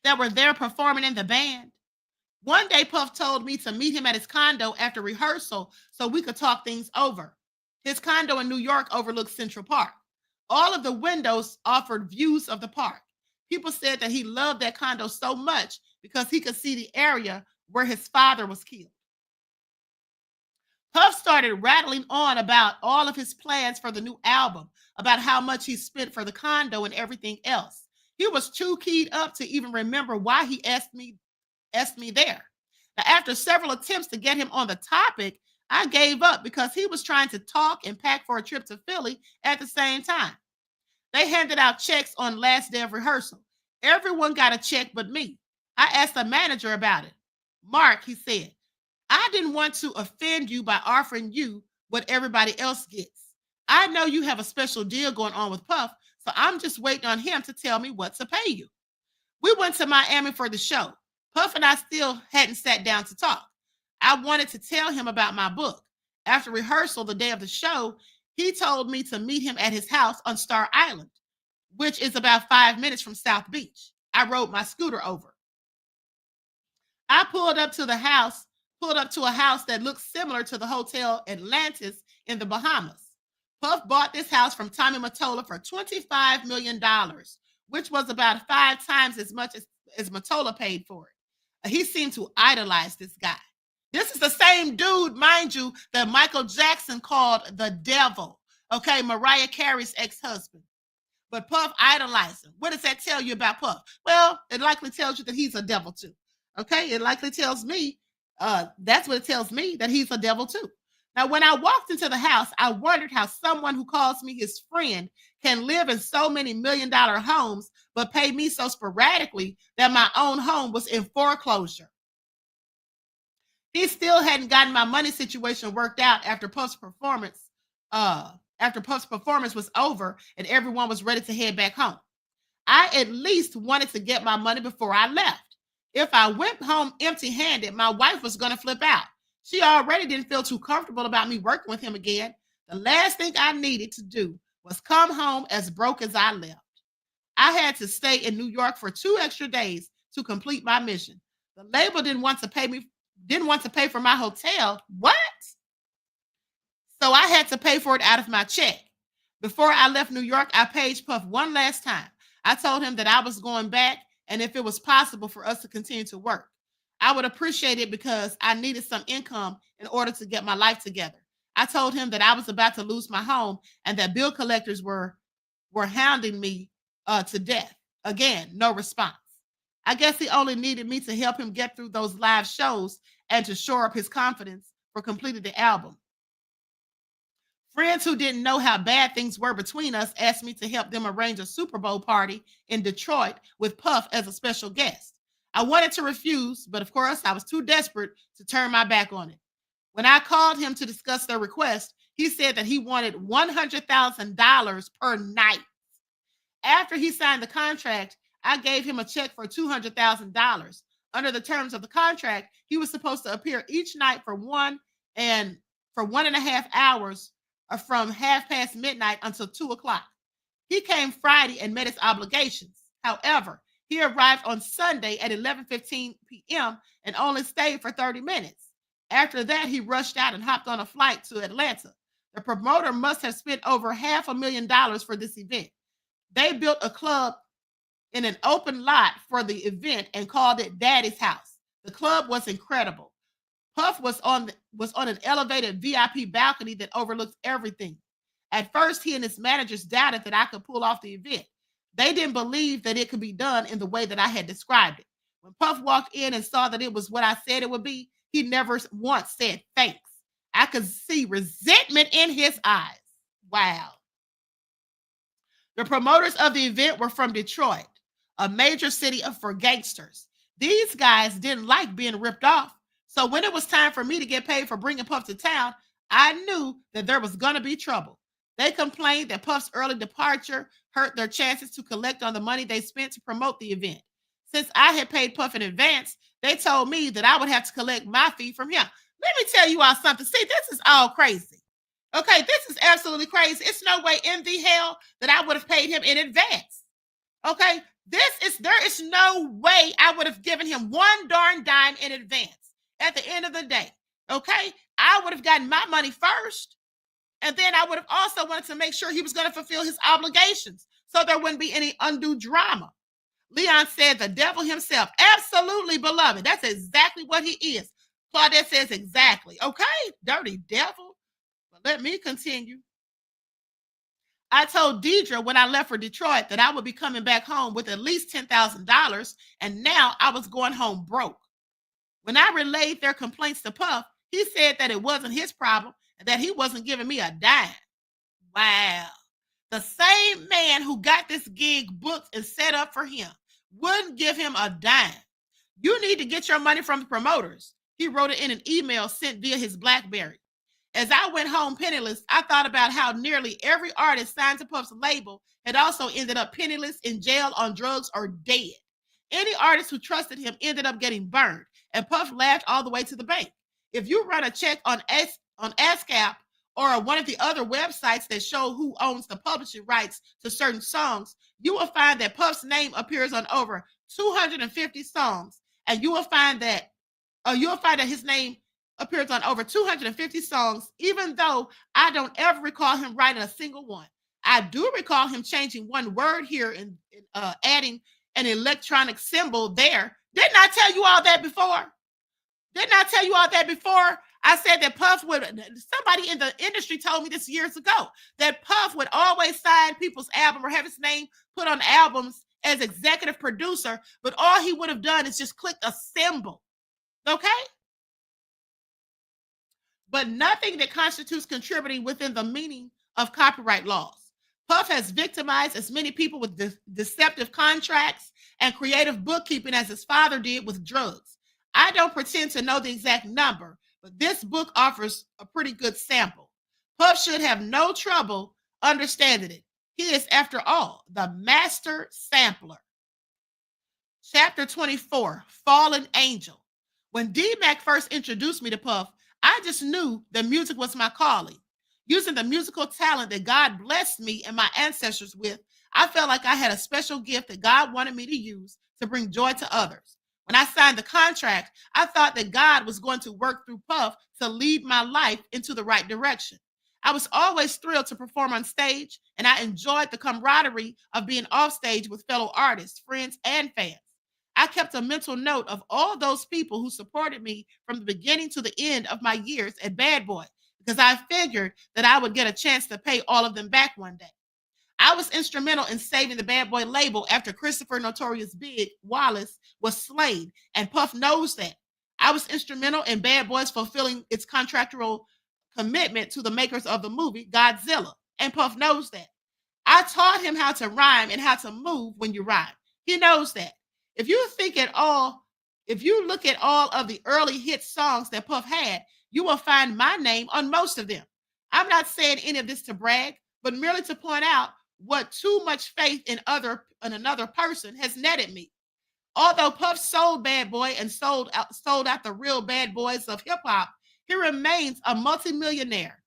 that were there performing in the band? One day, Puff told me to meet him at his condo after rehearsal so we could talk things over. His condo in New York overlooks Central Park. All of the windows offered views of the park. People said that he loved that condo so much because he could see the area where his father was killed. Puff started rattling on about all of his plans for the new album, about how much he spent for the condo and everything else. He was too keyed up to even remember why he asked me asked me there. Now, after several attempts to get him on the topic, I gave up because he was trying to talk and pack for a trip to Philly at the same time. They handed out checks on last day of rehearsal. Everyone got a check but me. I asked the manager about it. Mark, he said, I didn't want to offend you by offering you what everybody else gets. I know you have a special deal going on with Puff, so I'm just waiting on him to tell me what to pay you. We went to Miami for the show. Puff and I still hadn't sat down to talk. I wanted to tell him about my book. After rehearsal the day of the show, he told me to meet him at his house on Star Island, which is about 5 minutes from South Beach. I rode my scooter over. I pulled up to a house that looks similar to the Hotel Atlantis in the Bahamas. Puff bought this house from Tommy Mottola for $25 million, which was about 5 times as much as Mottola paid for it. He seemed to idolize this guy. This is the same dude, mind you, that Michael Jackson called the devil. Okay, Mariah Carey's ex-husband. But Puff idolized him. What does that tell you about Puff? Well, it likely tells you that he's a devil too. Okay, it likely tells me, that's what it tells me, that he's a devil too. Now, when I walked into the house, I wondered how someone who calls me his friend can live in so many million-dollar homes, but pay me so sporadically that my own home was in foreclosure. He still hadn't gotten my money situation worked out after Puff's performance was over and everyone was ready to head back home. I at least wanted to get my money before I left. If I went home empty-handed, my wife was going to flip out. She already didn't feel too comfortable about me working with him again. The last thing I needed to do was come home as broke as I left. I had to stay in New York for 2 extra days to complete my mission. The label didn't want to pay for my hotel. What? So I had to pay for it out of my check. Before I left New York, I paged Puff one last time. I told him that I was going back and if it was possible for us to continue to work. I would appreciate it because I needed some income in order to get my life together. I told him that I was about to lose my home and that bill collectors were hounding me to death. Again, no response. I guess he only needed me to help him get through those live shows and to shore up his confidence for completing the album. Friends who didn't know how bad things were between us asked me to help them arrange a Super Bowl party in Detroit with Puff as a special guest. I wanted to refuse, but of course, I was too desperate to turn my back on it. When I called him to discuss their request, he said that he wanted $100,000 per night. After he signed the contract, I gave him a check for $200,000. Under the terms of the contract, he was supposed to appear each night for 1.5 hours from midnight until 2 o'clock. He came Friday and met his obligations. However, he arrived on Sunday at 11:15 p.m. and only stayed for 30 minutes. After that, he rushed out and hopped on a flight to Atlanta. The promoter must have spent over $500,000 for this event. They built a club in an open lot for the event and called it Daddy's House. The club was incredible. Puff was on an elevated VIP balcony that overlooked everything. At first, he and his managers doubted that I could pull off the event. They didn't believe that it could be done in the way that I had described it. When Puff walked in and saw that it was what I said it would be, he never once said thanks. I could see resentment in his eyes. Wow. The promoters of the event were from Detroit, a major city for gangsters. These guys didn't like being ripped off. So when it was time for me to get paid for bringing Puff to town, I knew that there was going to be trouble. They complained that Puff's early departure hurt their chances to collect on the money they spent to promote the event. Since I had paid Puff in advance, they told me that I would have to collect my fee from him. Let me tell you all something. See, this is all crazy. Okay, this is absolutely crazy. It's no way in the hell that I would have paid him in advance. Okay, there is no way I would have given him one darn dime in advance at the end of the day. Okay, I would have gotten my money first. And then I would have also wanted to make sure he was going to fulfill his obligations so there wouldn't be any undue drama. Leon said the devil himself. Absolutely, beloved. That's exactly what he is. Claudette says exactly. Okay, dirty devil. But let me continue. I told Deidre when I left for Detroit that I would be coming back home with at least $10,000, and now I was going home broke. When I relayed their complaints to Puff, he said that it wasn't his problem and that he wasn't giving me a dime. Wow. The same man who got this gig booked and set up for him wouldn't give him a dime. You need to get your money from the promoters. He wrote it in an email sent via his BlackBerry. As I went home penniless, I thought about how nearly every artist signed to Puff's label had also ended up penniless, in jail, on drugs, or dead. Any artist who trusted him ended up getting burned, and Puff laughed all the way to the bank. If you run a check on ASCAP or one of the other websites that show who owns the publishing rights to certain songs, you will find that Puff's name appears on over 250 songs, and you will find that his name appears on over 250 songs, even though I don't ever recall him writing a single one. I do recall him changing one word here and adding an electronic symbol there. Didn't I tell you all that before? I said that Puff would, somebody in the industry told me this years ago, that Puff would always sign people's album or have his name put on albums as executive producer, but all he would have done is just click a symbol. Okay? But nothing that constitutes contributing within the meaning of copyright laws. Puff has victimized as many people with deceptive contracts and creative bookkeeping as his father did with drugs. I don't pretend to know the exact number, but this book offers a pretty good sample. Puff should have no trouble understanding it. He is, after all, the master sampler. Chapter 24, Fallen Angel. When D-Mac first introduced me to Puff, I just knew that music was my calling. Using the musical talent that God blessed me and my ancestors with, I felt like I had a special gift that God wanted me to use to bring joy to others. When I signed the contract, I thought that God was going to work through Puff to lead my life into the right direction. I was always thrilled to perform on stage, and I enjoyed the camaraderie of being off stage with fellow artists, friends, and fans. I kept a mental note of all those people who supported me from the beginning to the end of my years at Bad Boy, because I figured that I would get a chance to pay all of them back one day. I was instrumental in saving the Bad Boy label after Christopher Notorious Big Wallace was slain, and Puff knows that. I was instrumental in Bad Boys fulfilling its contractual commitment to the makers of the movie Godzilla, and Puff knows that. I taught him how to rhyme and how to move when you rhyme. He knows that. If you look at all of the early hit songs that Puff had, you will find my name on most of them. I'm not saying any of this to brag, but merely to point out what too much faith in another person has netted me. Although Puff sold Bad Boy and sold out the real bad boys of hip hop, he remains a multimillionaire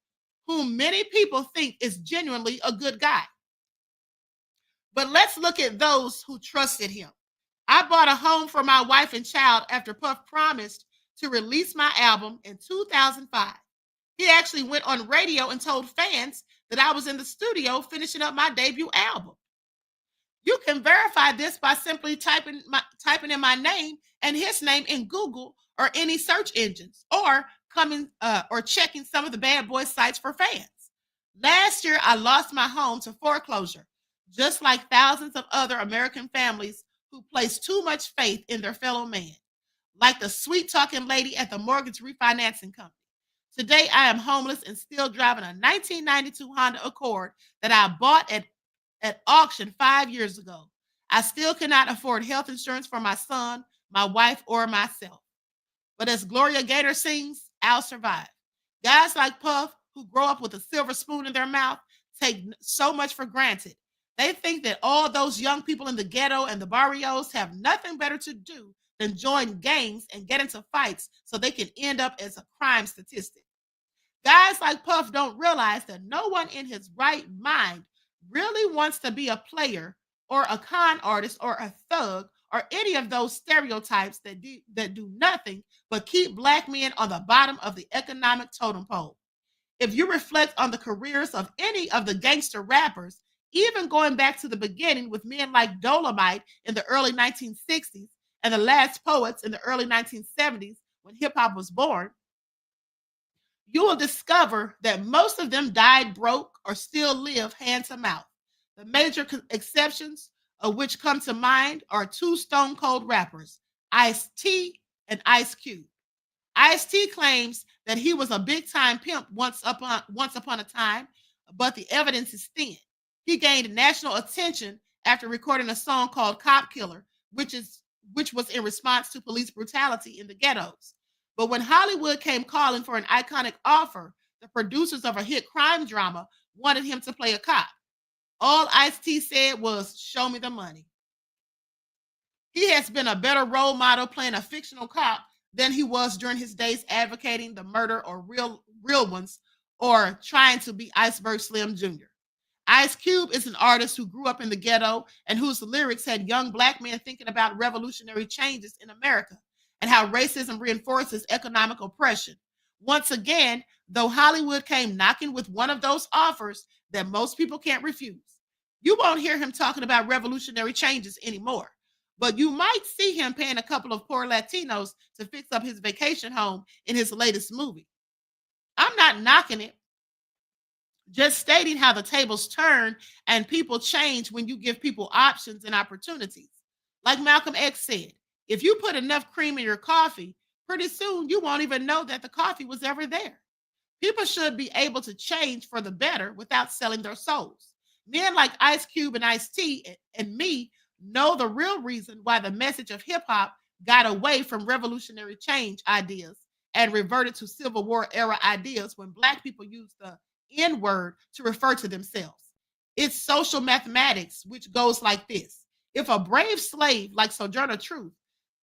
whom many people think is genuinely a good guy. But let's look at those who trusted him. I bought a home for my wife and child after Puff promised to release my album in 2005. He actually went on radio and told fans that I was in the studio finishing up my debut album. You can verify this by simply typing in my name and his name in Google or any search engines, or checking some of the Bad Boy sites for fans. Last year, I lost my home to foreclosure, just like thousands of other American families who place too much faith in their fellow man, like the sweet-talking lady at the mortgage refinancing company. Today, I am homeless and still driving a 1992 Honda Accord that I bought at auction 5 years ago. I still cannot afford health insurance for my son, my wife, or myself. But as Gloria Gaynor sings, I'll survive. Guys like Puff, who grow up with a silver spoon in their mouth, take so much for granted. They think that all those young people in the ghetto and the barrios have nothing better to do than join gangs and get into fights so they can end up as a crime statistic. Guys like Puff don't realize that no one in his right mind really wants to be a player or a con artist or a thug or any of those stereotypes that do nothing but keep Black men on the bottom of the economic totem pole. If you reflect on the careers of any of the gangster rappers, even going back to the beginning with men like Dolomite in the early 1960s and the Last Poets in the early 1970s when hip-hop was born, you will discover that most of them died broke or still live hand to mouth. The major exceptions of which come to mind are two stone cold rappers, Ice-T and Ice Cube. Ice-T claims that he was a big-time pimp once upon a time, but the evidence is thin. He gained national attention after recording a song called Cop Killer, which was in response to police brutality in the ghettos. But when Hollywood came calling for an iconic offer, the producers of a hit crime drama wanted him to play a cop. All Ice-T said was, "Show me the money." He has been a better role model playing a fictional cop than he was during his days advocating the murder or real ones or trying to be Iceberg Slim Jr. Ice Cube is an artist who grew up in the ghetto and whose lyrics had young black men thinking about revolutionary changes in America and how racism reinforces economic oppression. Once again, though Hollywood came knocking with one of those offers that most people can't refuse, you won't hear him talking about revolutionary changes anymore. But you might see him paying a couple of poor Latinos to fix up his vacation home in his latest movie. I'm not knocking it, just stating how the tables turn and people change when you give people options and opportunities. Like Malcolm X said, if you put enough cream in your coffee, pretty soon you won't even know that the coffee was ever there. People should be able to change for the better without selling their souls. Men like Ice Cube and Ice-T and me know the real reason why the message of hip hop got away from revolutionary change ideas and reverted to Civil War era ideas when Black people used the N word to refer to themselves. It's social mathematics, which goes like this. If a brave slave like Sojourner Truth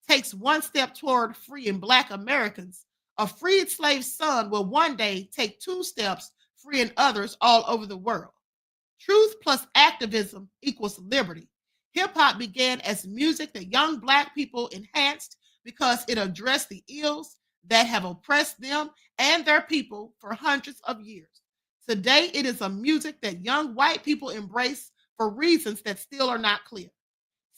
takes one step toward freeing Black Americans, a freed slave son will one day take 2 steps freeing others all over the world. Truth plus activism equals liberty. Hip hop began as music that young Black people enhanced because it addressed the ills that have oppressed them and their people for hundreds of years. Today, it is a music that young white people embrace for reasons that still are not clear.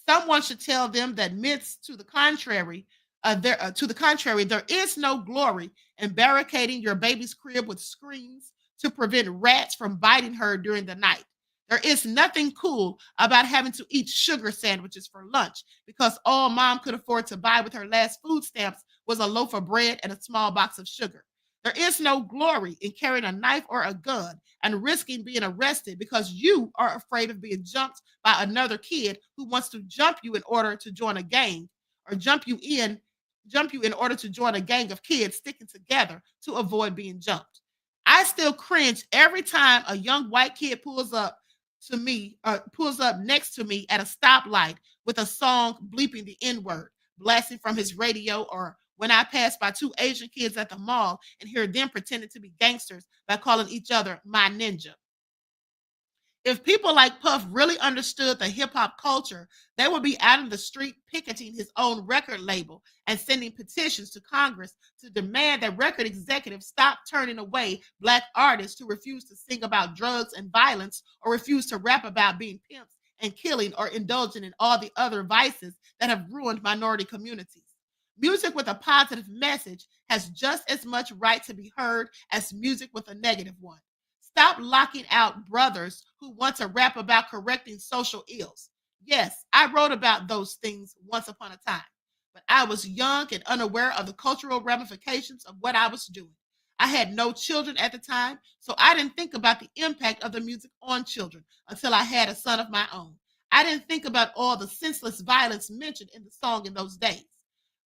Someone should tell them that myths to the contrary, there is no glory in barricading your baby's crib with screens to prevent rats from biting her during the night. There is nothing cool about having to eat sugar sandwiches for lunch because all mom could afford to buy with her last food stamps was a loaf of bread and a small box of sugar. There is no glory in carrying a knife or a gun and risking being arrested because you are afraid of being jumped by another kid who wants to jump you in order to join a gang or jump you in order to join a gang of kids sticking together to avoid being jumped. I still cringe every time a young white kid pulls up next to me at a stoplight with a song bleeping the N-word, blasting from his radio, or when I pass by 2 Asian kids at the mall and hear them pretending to be gangsters by calling each other my ninja. If people like Puff really understood the hip hop culture, they would be out in the street picketing his own record label and sending petitions to Congress to demand that record executives stop turning away Black artists who refuse to sing about drugs and violence or refuse to rap about being pimps and killing or indulging in all the other vices that have ruined minority communities. Music with a positive message has just as much right to be heard as music with a negative one. Stop locking out brothers who want to rap about correcting social ills. Yes, I wrote about those things once upon a time, but I was young and unaware of the cultural ramifications of what I was doing. I had no children at the time, so I didn't think about the impact of the music on children until I had a son of my own. I didn't think about all the senseless violence mentioned in the song in those days.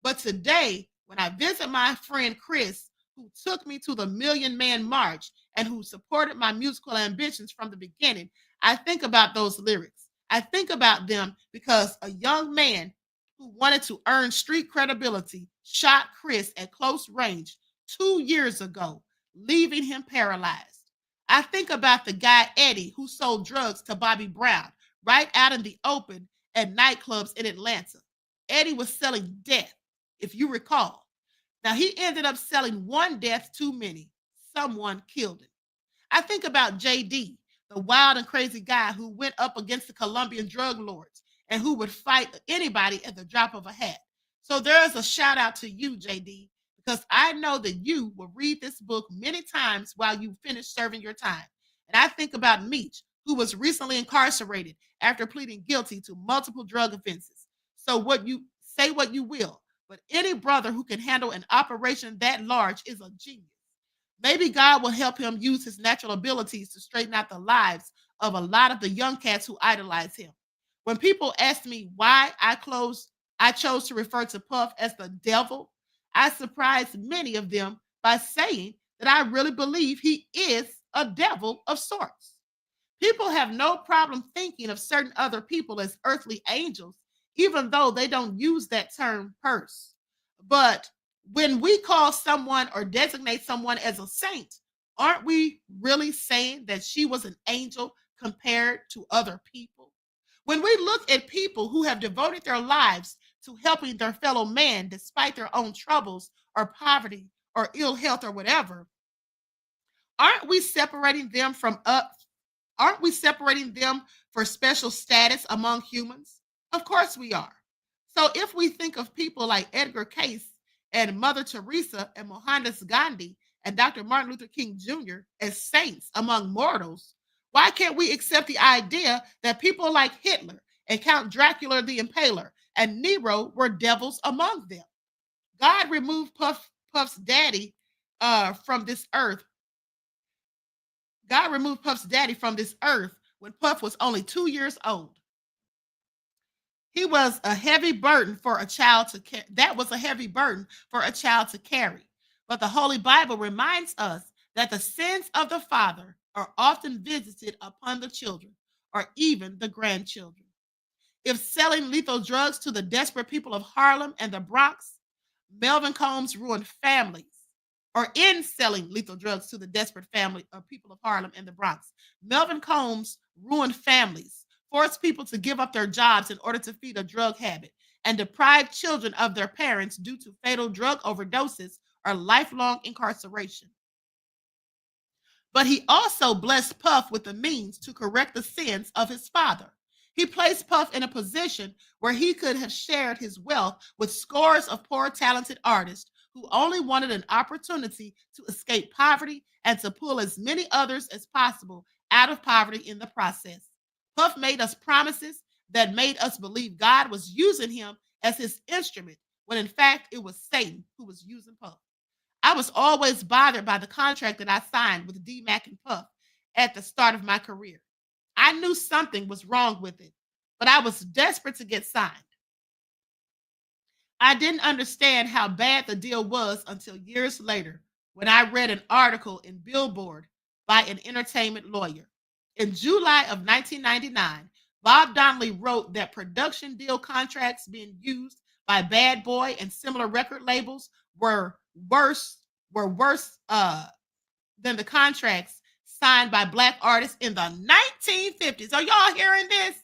But today, when I visit my friend Chris, who took me to the Million Man March and who supported my musical ambitions from the beginning, I think about those lyrics. I think about them because a young man who wanted to earn street credibility shot Chris at close range 2 years ago, leaving him paralyzed. I think about the guy Eddie who sold drugs to Bobby Brown right out in the open at nightclubs in Atlanta. Eddie was selling death, if you recall. Now, he ended up selling one death too many. Someone killed him. I think about JD, the wild and crazy guy who went up against the Colombian drug lords and who would fight anybody at the drop of a hat. So there's a shout out to you, JD, because I know that you will read this book many times while you finish serving your time. And I think about Meech, who was recently incarcerated after pleading guilty to multiple drug offenses. So what you will, but any brother who can handle an operation that large is a genius. Maybe God will help him use his natural abilities to straighten out the lives of a lot of the young cats who idolize him. When people ask me why I chose to refer to Puff as the devil, I surprised many of them by saying that I really believe he is a devil of sorts. People have no problem thinking of certain other people as earthly angels, even though they don't use that term purse. But when we call someone or designate someone as a saint, aren't we really saying that she was an angel compared to other people? When we look at people who have devoted their lives to helping their fellow man despite their own troubles or poverty or ill health or whatever, aren't we separating them from aren't we separating them for special status among humans? Of course we are. So if we think of people like Edgar Cayce and Mother Teresa and Mohandas Gandhi and Dr. Martin Luther King Jr. as saints among mortals, why can't we accept the idea that people like Hitler and Count Dracula the Impaler and Nero were devils among them? God removed Puff's daddy from this earth. God removed Puff's daddy from this earth when Puff was only 2 years old. He was a heavy burden for a child to carry. That was a heavy burden for a child to carry. But the Holy Bible reminds us that the sins of the father are often visited upon the children or even the grandchildren. If selling lethal drugs to the desperate people of Harlem and the Bronx, Melvin Combs ruined families, or in selling lethal drugs to the desperate family of people of Harlem and the Bronx, Melvin Combs ruined families, forced people to give up their jobs in order to feed a drug habit, and deprived children of their parents due to fatal drug overdoses or lifelong incarceration. But he also blessed Puff with the means to correct the sins of his father. He placed Puff in a position where he could have shared his wealth with scores of poor, talented artists who only wanted an opportunity to escape poverty and to pull as many others as possible out of poverty in the process. Puff made us promises that made us believe God was using him as his instrument, when in fact it was Satan who was using Puff. I was always bothered by the contract that I signed with D-Mac and Puff at the start of my career. I knew something was wrong with it, but I was desperate to get signed. I didn't understand how bad the deal was until years later when I read an article in Billboard by an entertainment lawyer. In July of 1999, Bob Donnelly wrote that production deal contracts being used by Bad Boy and similar record labels were worse than the contracts signed by Black artists in the 1950s. Are y'all hearing this?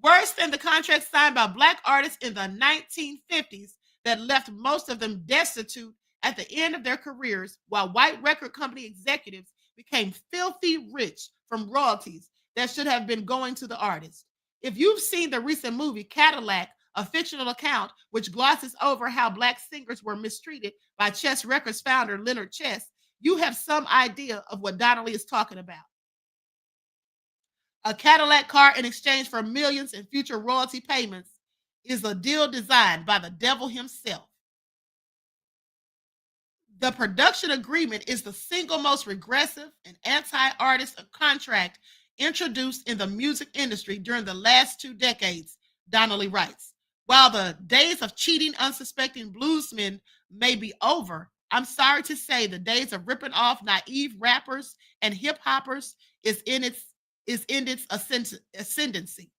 Worse than the contracts signed by Black artists in the 1950s that left most of them destitute at the end of their careers, while white record company executives became filthy rich from royalties that should have been going to the artist. If you've seen the recent movie Cadillac, a fictional account which glosses over how Black singers were mistreated by Chess Records founder Leonard Chess, you have some idea of what Donnelly is talking about. A Cadillac car in exchange for millions in future royalty payments is a deal designed by the devil himself. The production agreement is the single most regressive and anti-artist contract introduced in the music industry during the last 2 decades, Donnelly writes. While the days of cheating unsuspecting bluesmen may be over, I'm sorry to say the days of ripping off naive rappers and hip hoppers is in its ascendancy.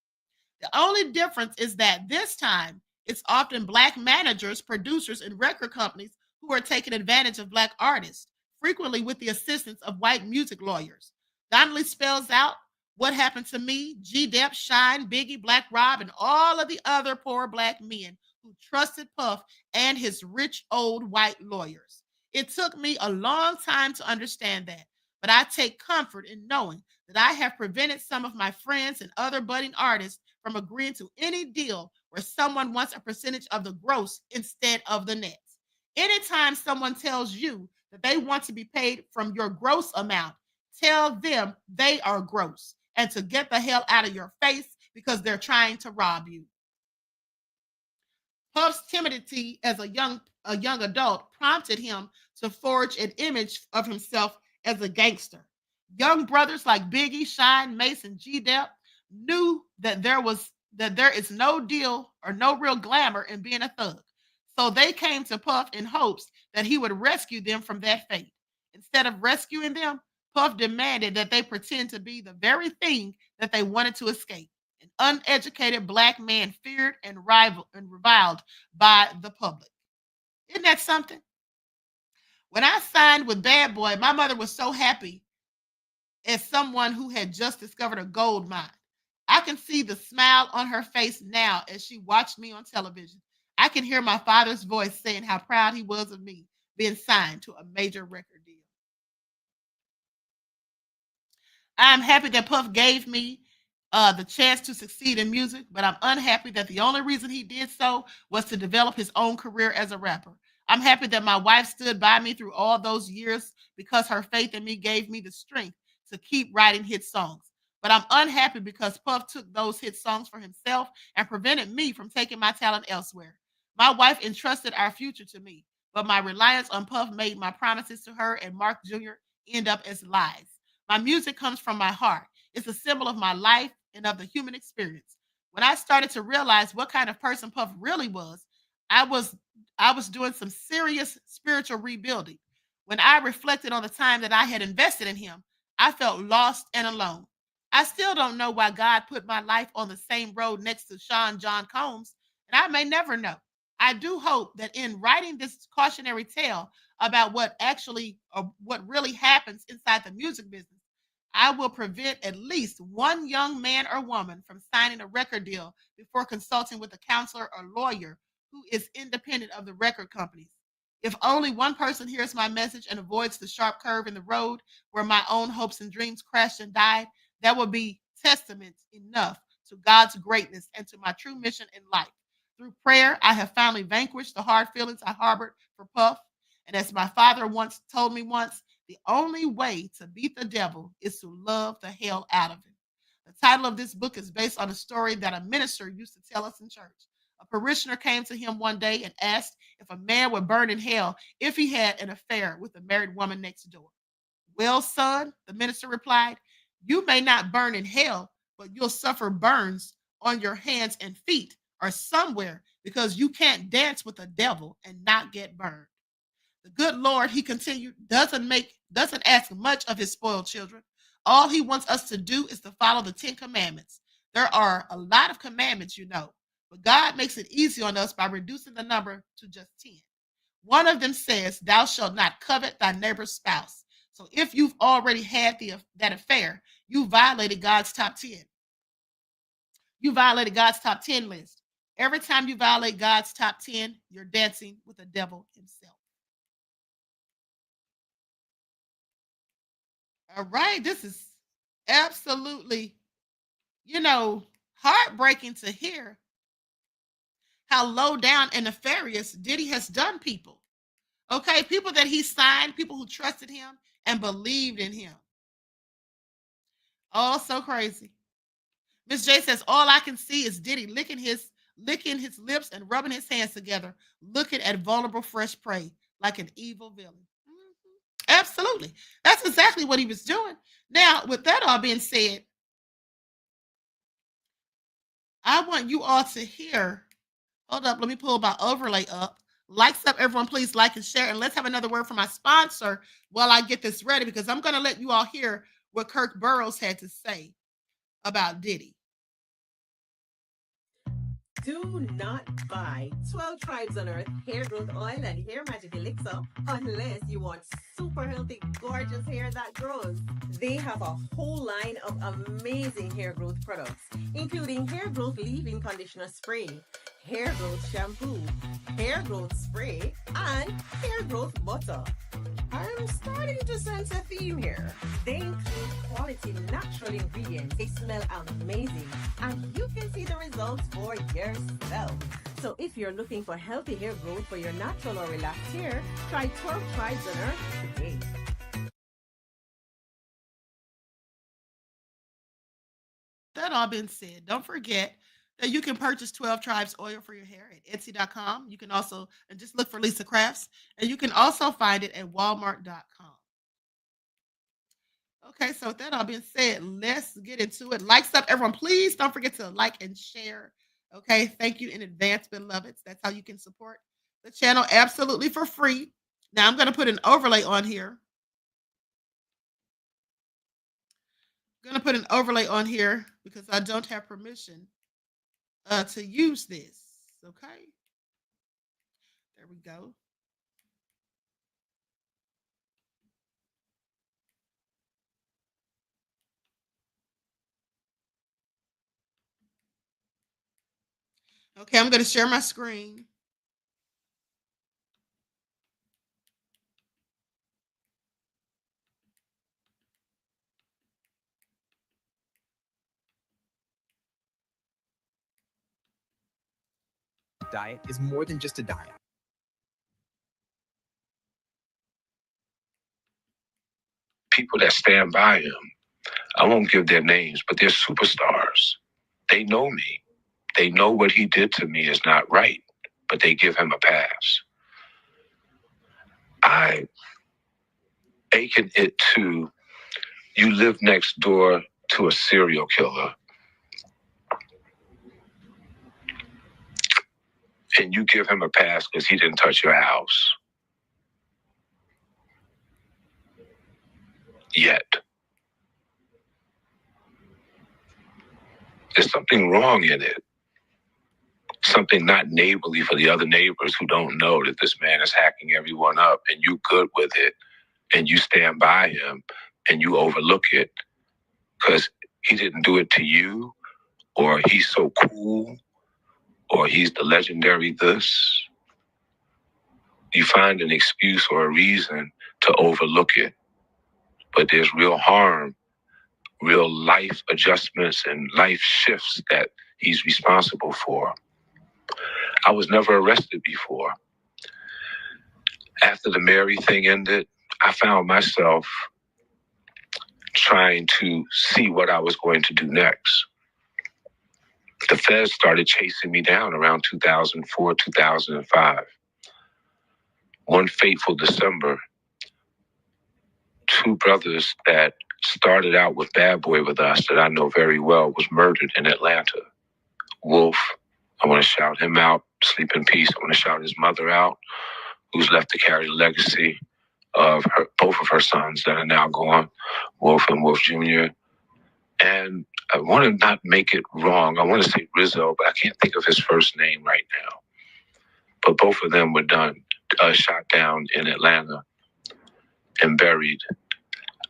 The only difference is that this time it's often Black managers, producers, and record companies who are taking advantage of Black artists, frequently with the assistance of white music lawyers. Donnelly spells out what happened to me, G-Dep, Shine, Biggie, Black Rob, and all of the other poor Black men who trusted Puff and his rich old white lawyers. It took me a long time to understand that, but I take comfort in knowing that I have prevented some of my friends and other budding artists from agreeing to any deal where someone wants a percentage of the gross instead of the net. Anytime someone tells you that they want to be paid from your gross amount, tell them they are gross and to get the hell out of your face because they're trying to rob you. Puff's timidity as a young adult prompted him to forge an image of himself as a gangster. Young brothers like Biggie, Shine, Mason, G-Dep knew that there is no deal or no real glamour in being a thug. So they came to Puff in hopes that he would rescue them from that fate. Instead of rescuing them, Puff demanded that they pretend to be the very thing that they wanted to escape. An uneducated black man feared and reviled by the public. Isn't that something? When I signed with Bad Boy, my mother was so happy as someone who had just discovered a gold mine. I can see the smile on her face now as she watched me on television. I can hear my father's voice saying how proud he was of me being signed to a major record deal. I'm happy that Puff gave me the chance to succeed in music, but I'm unhappy that the only reason he did so was to develop his own career as a rapper. I'm happy that my wife stood by me through all those years because her faith in me gave me the strength to keep writing hit songs. But I'm unhappy because Puff took those hit songs for himself and prevented me from taking my talent elsewhere. My wife entrusted our future to me, but my reliance on Puff made my promises to her and Mark Jr. end up as lies. My music comes from my heart. It's a symbol of my life and of the human experience. When I started to realize what kind of person Puff really was, I was doing some serious spiritual rebuilding. When I reflected on the time that I had invested in him, I felt lost and alone. I still don't know why God put my life on the same road next to Sean John Combs, and I may never know. I do hope that in writing this cautionary tale about what really happens inside the music business, I will prevent at least one young man or woman from signing a record deal before consulting with a counselor or lawyer who is independent of the record companies. If only one person hears my message and avoids the sharp curve in the road where my own hopes and dreams crashed and died, that will be testament enough to God's greatness and to my true mission in life. Through prayer, I have finally vanquished the hard feelings I harbored for Puff. And as my father once told me the only way to beat the devil is to love the hell out of him. The title of this book is based on a story that a minister used to tell us in church. A parishioner came to him one day and asked if a man would burn in hell if he had an affair with a married woman next door. Well, son, the minister replied, you may not burn in hell, but you'll suffer burns on your hands and feet or somewhere because you can't dance with the devil and not get burned. The good Lord, he continued, doesn't ask much of his spoiled children. All he wants us to do is to follow the 10 commandments. There are a lot of commandments, but God makes it easy on us by reducing the number to just 10. One of them says, thou shalt not covet thy neighbor's spouse. So if you've already had that affair, you violated God's top 10. You violated God's top 10 list. Every time you violate God's top 10, you're dancing with the devil himself. All right, this is absolutely, heartbreaking to hear how low down and nefarious Diddy has done people. Okay, people that he signed, people who trusted him and believed in him. Oh, so crazy. Miss J says, all I can see is Diddy licking his lips and rubbing his hands together, looking at vulnerable fresh prey like an evil villain. Absolutely. That's exactly what he was doing. Now, with that all being said, I want you all to hear. Hold up. Let me pull my overlay up. Likes up, everyone. Please like and share. And let's have another word from my sponsor while I get this ready, because I'm going to let you all hear what Kirk Burrowes had to say about Diddy. Do not buy 12 Tribes on Earth hair growth oil and hair magic elixir unless you want super healthy, gorgeous hair that grows. They have a whole line of amazing hair growth products, including hair growth leave-in conditioner spray, hair growth shampoo, hair growth spray, and hair growth butter. I'm starting to sense a theme here. They include quality natural ingredients. They smell amazing, and you can see the results for yourself. So if you're looking for healthy hair growth for your natural or relaxed hair, try 12 Tribes on Earth today. That all been said, don't forget that you can purchase 12 Tribes oil for your hair at Etsy.com. You can also just look for Lisa Crafts, and you can also find it at Walmart.com. Okay, so with that all being said, let's get into it. Like stuff, everyone. Please don't forget to like and share. Okay, thank you in advance, beloveds. That's how you can support the channel absolutely for free. Now I'm going to put an overlay on here. I'm going to put an overlay on here because I don't have permission to use this. Okay, there we go. Okay, I'm going to share my screen. Diet is more than just a diet. People that stand by him, I won't give their names, but they're superstars. They know me. They know what he did to me is not right, but they give him a pass. I akin it to, you live next door to a serial killer and you give him a pass because he didn't touch your house. Yet. There's something wrong in it. Something not neighborly for the other neighbors who don't know that this man is hacking everyone up and you good with it and you stand by him and you overlook it because he didn't do it to you, or he's so cool, or he's the legendary this. You find an excuse or a reason to overlook it. But there's real harm, real life adjustments and life shifts that he's responsible for. I was never arrested before. After the Mary thing ended, I found myself trying to see what I was going to do next. The feds started chasing me down around 2004, 2005. One fateful December, two brothers that started out with Bad Boy with us that I know very well was murdered in Atlanta. Wolf, I want to shout him out. Sleep in peace. I want to shout his mother out, who's left to carry the legacy of both of her sons that are now gone, Wolf and Wolf Jr. And I want to not make it wrong. I want to say Rizzo, but I can't think of his first name right now. But both of them were shot down in Atlanta and buried.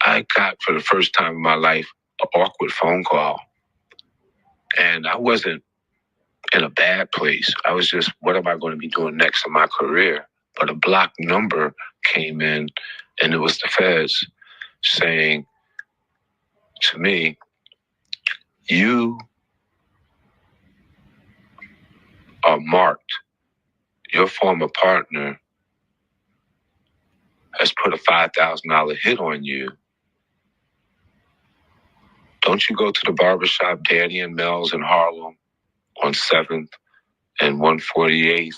I got, for the first time in my life, an awkward phone call. And I wasn't in a bad place. I was just, what am I going to be doing next in my career? But a blocked number came in, and it was the feds saying to me, you are marked. Your former partner has put a $5,000 hit on you. Don't you go to the barbershop Danny and Mel's in Harlem on 7th and 148th?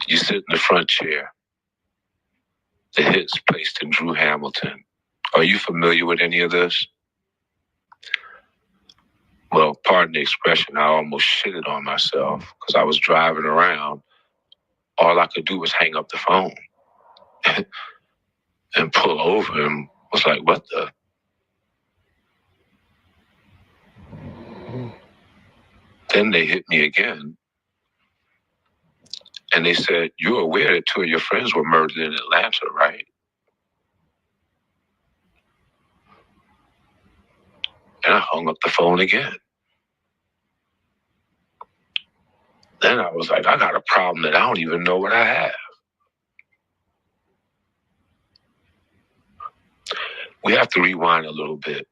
You sit in the front chair. The hit's placed in Drew Hamilton. Are you familiar with any of this? Well, pardon the expression, I almost shitted on myself because I was driving around. All I could do was hang up the phone and pull over and was like, what the? Then they hit me again. And they said, you're aware that two of your friends were murdered in Atlanta, right? And I hung up the phone again. Then I was like, I got a problem that I don't even know what I have. We have to rewind a little bit.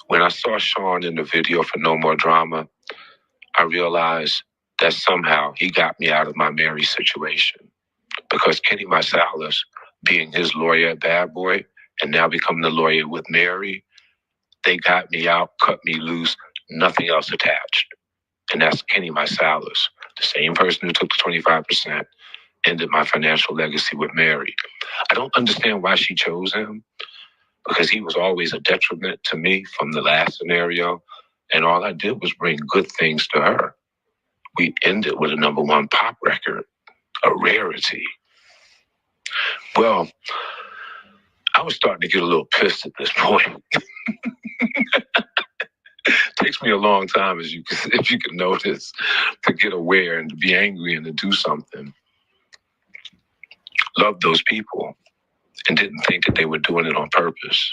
When I saw Sean in the video for No More Drama, I realized that somehow he got me out of my Mary situation. Because Kenny Marsalis, being his lawyer at Bad Boy, and now becoming the lawyer with Mary, They got me out, cut me loose, nothing else attached. And that's Kenny Marsalis, the same person who took the 25%, ended my financial legacy with Mary. I don't understand why she chose him, because he was always a detriment to me from the last scenario. And all I did was bring good things to her. We ended with a #1 pop record, a rarity. Well, I was starting to get a little pissed at this point. Takes me a long time, if you can notice, to get aware and to be angry and to do something. Loved those people and didn't think that they were doing it on purpose.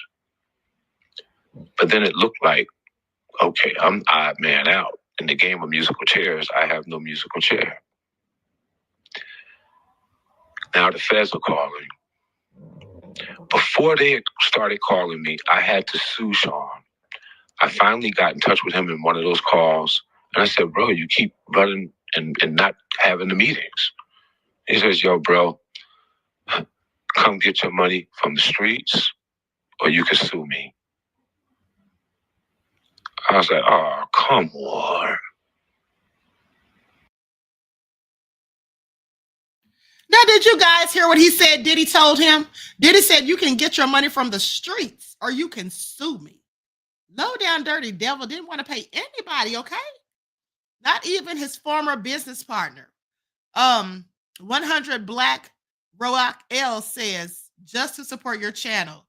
But then it looked like, okay, I'm odd man out. In the game of musical chairs, I have no musical chair. Now the feds are calling. Before they started calling me, I had to sue Sean. I finally got in touch with him in one of those calls. And I said, bro, you keep running and not having the meetings. He says, yo, bro, come get your money from the streets or you can sue me. I was like, oh, come on. Now, did you guys hear what he said? Diddy told him? Diddy said, you can get your money from the streets or you can sue me. Low down dirty devil didn't want to pay anybody, okay? Not even his former business partner. 100 Black Roak L says, just to support your channel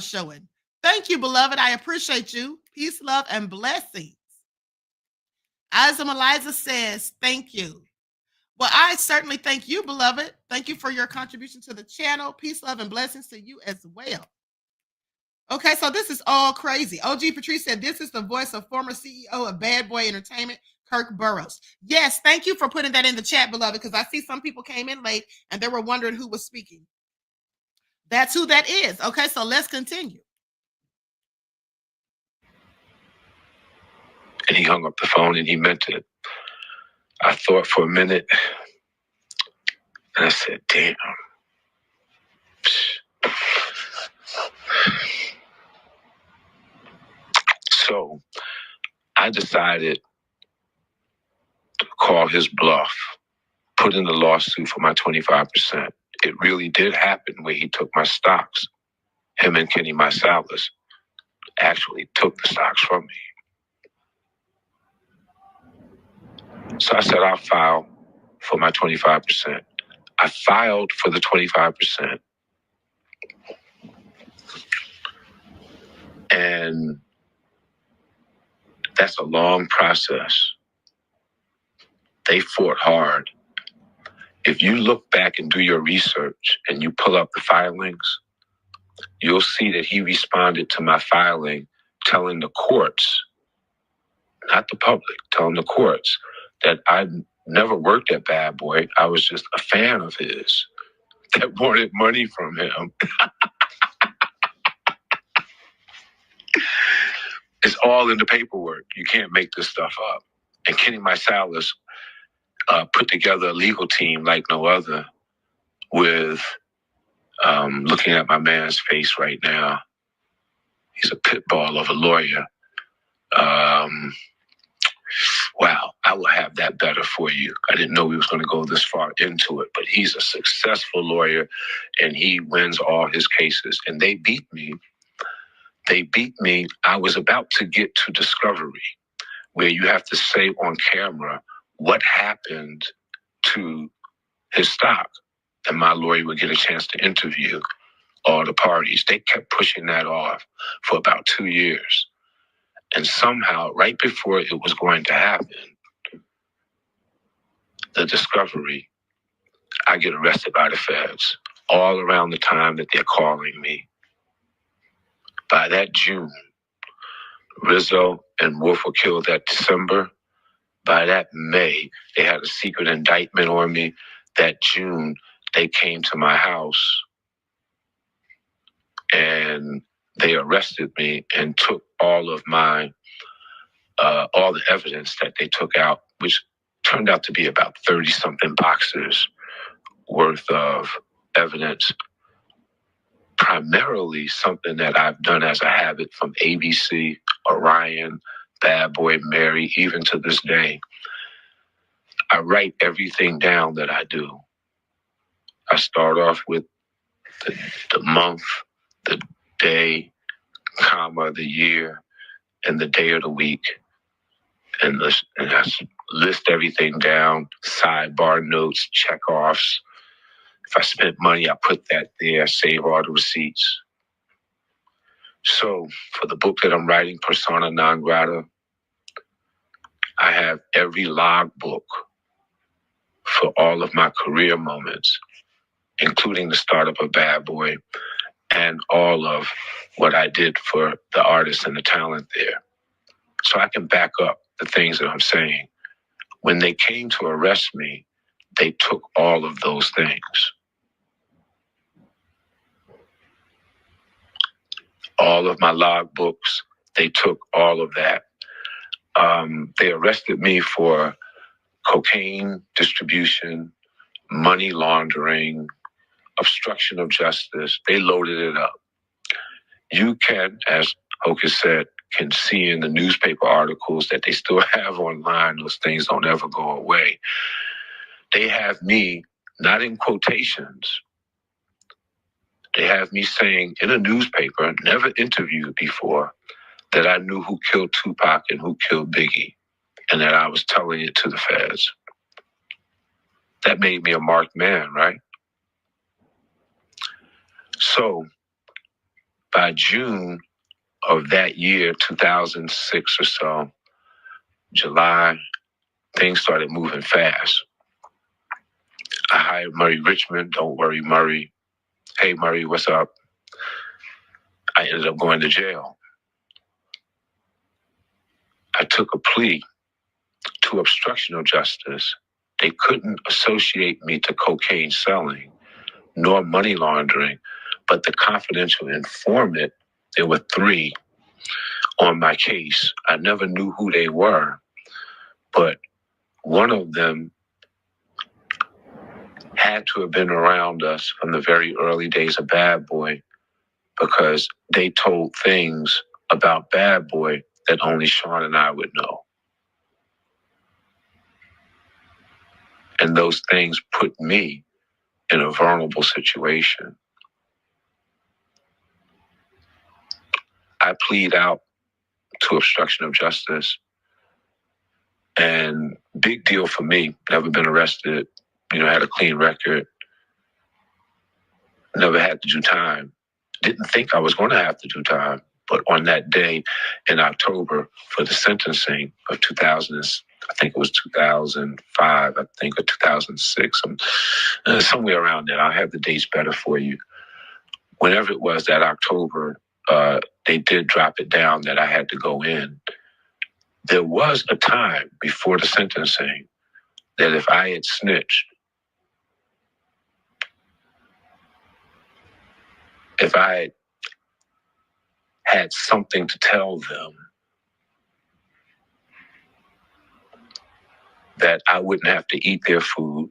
showing. Thank you, beloved. I appreciate you. Peace, love, and blessings. Azam Eliza says, thank you. Well, I certainly thank you, beloved. Thank you for your contribution to the channel. Peace, love, and blessings to you as well. Okay, so this is all crazy. OG Patrice said, this is the voice of former CEO of Bad Boy Entertainment, Kirk Burrowes. Yes, thank you for putting that in the chat, beloved, because I see some people came in late and they were wondering who was speaking. That's who that is. Okay, so let's continue. And he hung up the phone and he meant it. I thought for a minute and I said, damn. So I decided to call his bluff, put in the lawsuit for my 25%. It really did happen where he took my stocks. Him and Kenny Marsalis actually took the stocks from me. So I said, I'll file for my 25%. I filed for the 25%. And that's a long process. They fought hard. If you look back and do your research and you pull up the filings, you'll see that he responded to my filing telling the courts, not the public, telling the courts that I never worked at Bad Boy. I was just a fan of his that wanted money from him. It's all in the paperwork. You can't make this stuff up. And Kenny Marsalis put together a legal team like no other with looking at my man's face right now. He's a pit bull of a lawyer. Wow, I will have that better for you. I didn't know we was going to go this far into it, but he's a successful lawyer and he wins all his cases. And they beat me. They beat me. I was about to get to discovery, where you have to say on camera what happened to his stock. And my lawyer would get a chance to interview all the parties. They kept pushing that off for about 2 years. And somehow, right before it was going to happen, the discovery, I get arrested by the feds all around the time that they're calling me. By that June, Rizzo and Wolf were killed that December. By that May, they had a secret indictment on me. That June, they came to my house and they arrested me and took all of my, all the evidence that they took out, which turned out to be about 30-something boxes worth of evidence, primarily something that I've done as a habit from ABC, Orion, Bad Boy, Mary, even to this day. I write everything down that I do. I start off with the month, the day, comma, the year, and the day of the week. And I list everything down, sidebar notes, check-offs. If I spent money, I put that there, save all the receipts. So for the book that I'm writing, Persona Non Grata, I have every logbook for all of my career moments, including the startup of Bad Boy and all of what I did for the artists and the talent there. So I can back up the things that I'm saying. When they came to arrest me, they took all of those things. All of my logbooks, they took all of that. They arrested me for cocaine distribution, money laundering, obstruction of justice. They loaded it up. You can, as Hocus said, can see in the newspaper articles that they still have online. Those things don't ever go away. They have me, not in quotations, they have me saying in a newspaper, never interviewed before, that I knew who killed Tupac and who killed Biggie, and that I was telling it to the feds. That made me a marked man, right? So by June of that year, 2006 or so, July, things started moving fast. I hired Murray Richmond, don't worry, Murray. Hey, Murray, what's up? I ended up going to jail. I took a plea to obstruction of justice. They couldn't associate me to cocaine selling, nor money laundering, but the confidential informant, there were 3 on my case. I never knew who they were, but one of them had to have been around us from the very early days of Bad Boy, because they told things about Bad Boy that only Sean and I would know. And those things put me in a vulnerable situation. I plead out to obstruction of justice, and big deal for me. Never been arrested, had a clean record, never had to do time. Didn't think I was going to have to do time, but on that day in October for the sentencing of 2000, I think it was 2005, or 2006, somewhere around there. I'll have the dates better for you. Whenever it was that October, they did drop it down that I had to go in. There was a time before the sentencing that if I had snitched, if I had something to tell them, that I wouldn't have to eat their food,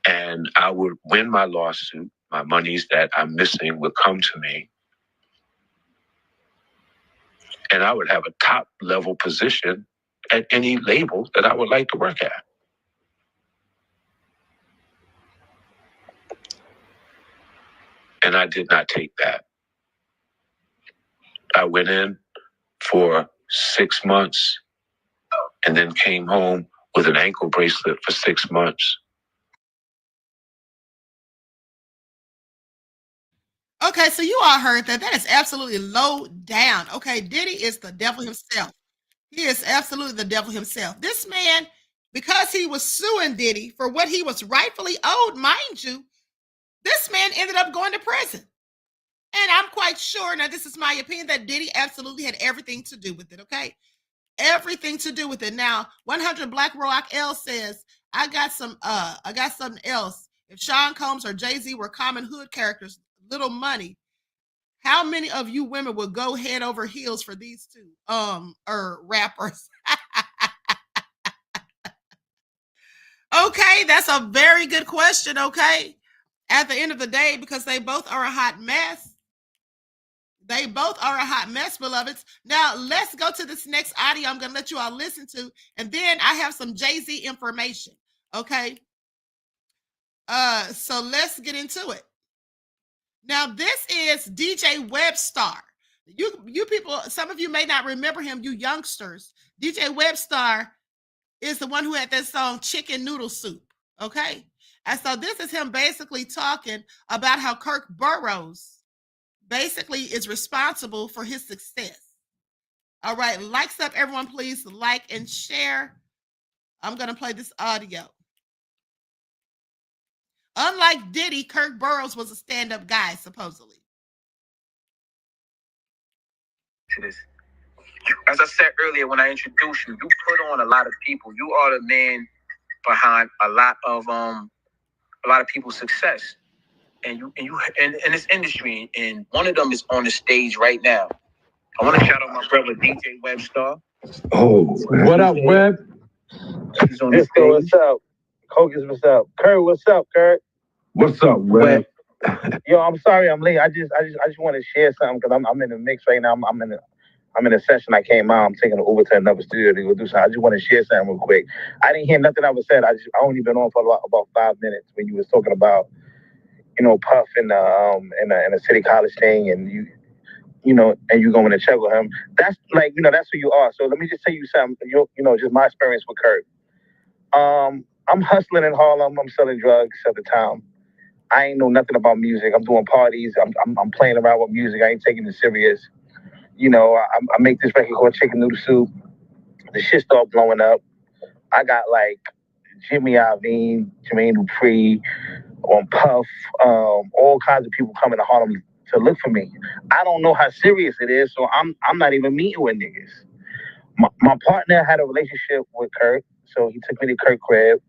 and I would win my lawsuit. My monies that I'm missing would come to me, and I would have a top level position at any label that I would like to work at. And I did not take that. I went in for 6 months and then came home with an ankle bracelet for 6 months. Okay, so you all heard that. That is absolutely low down. Okay, Diddy is the devil himself. He is absolutely the devil himself. This man, because he was suing Diddy for what he was rightfully owed, mind you, this man ended up going to prison. And I'm quite sure, now this is my opinion, that Diddy absolutely had everything to do with it, okay? Everything to do with it. Now, 100 Black Rock L says, I got something else. If Sean Combs or Jay-Z were common hood characters, Little Money, how many of you women would go head over heels for these two rappers? Okay, that's a very good question. Okay, at the end of the day, because they both are a hot mess. They both are a hot mess, beloveds. Now, let's go to this next audio I'm going to let you all listen to. And then I have some Jay-Z information. Okay. So let's get into it. Now, this is DJ Webstar. You people, some of you may not remember him, you youngsters. DJ Webstar is the one who had that song Chicken Noodle Soup. Okay. And so this is him basically talking about how Kirk Burrowes basically is responsible for his success. All right, likes up, everyone, please like and share. I'm going to play this audio. Unlike Diddy, Kirk Burrowes was a stand-up guy, supposedly. As I said earlier when I introduced you, you put on a lot of people. You are the man behind a lot of people's success. And you in this industry, and one of them is on the stage right now. I want to shout out my brother DJ Webstar. Oh, what up, Web? He's on the stage. What's up? Cocus, what's up? Kurt, what's up, Kurt? What's up, Web? Yo, I'm sorry I'm late. I just want to share something because I'm in the mix right now. I'm in a session. I came out. I'm taking an Uber to another studio to go do something. I just want to share something real quick. I didn't hear nothing I was said. I only been on for about 5 minutes when you was talking about, Puff in the City College thing, and and you going to check with him. That's like, that's who you are. So let me just tell you something. Just my experience with Kurt. I'm hustling in Harlem. I'm selling drugs at the time. I ain't know nothing about music. I'm doing parties. I'm playing around with music. I ain't taking it serious. I make this record called Chicken Noodle Soup. The shit started blowing up. I got like Jimmy Iovine, Jermaine Dupri, on Puff, all kinds of people coming to Harlem to look for me. I don't know how serious it is, so I'm not even meeting with niggas. My partner had a relationship with Kirk, so he took me to Kirk crib.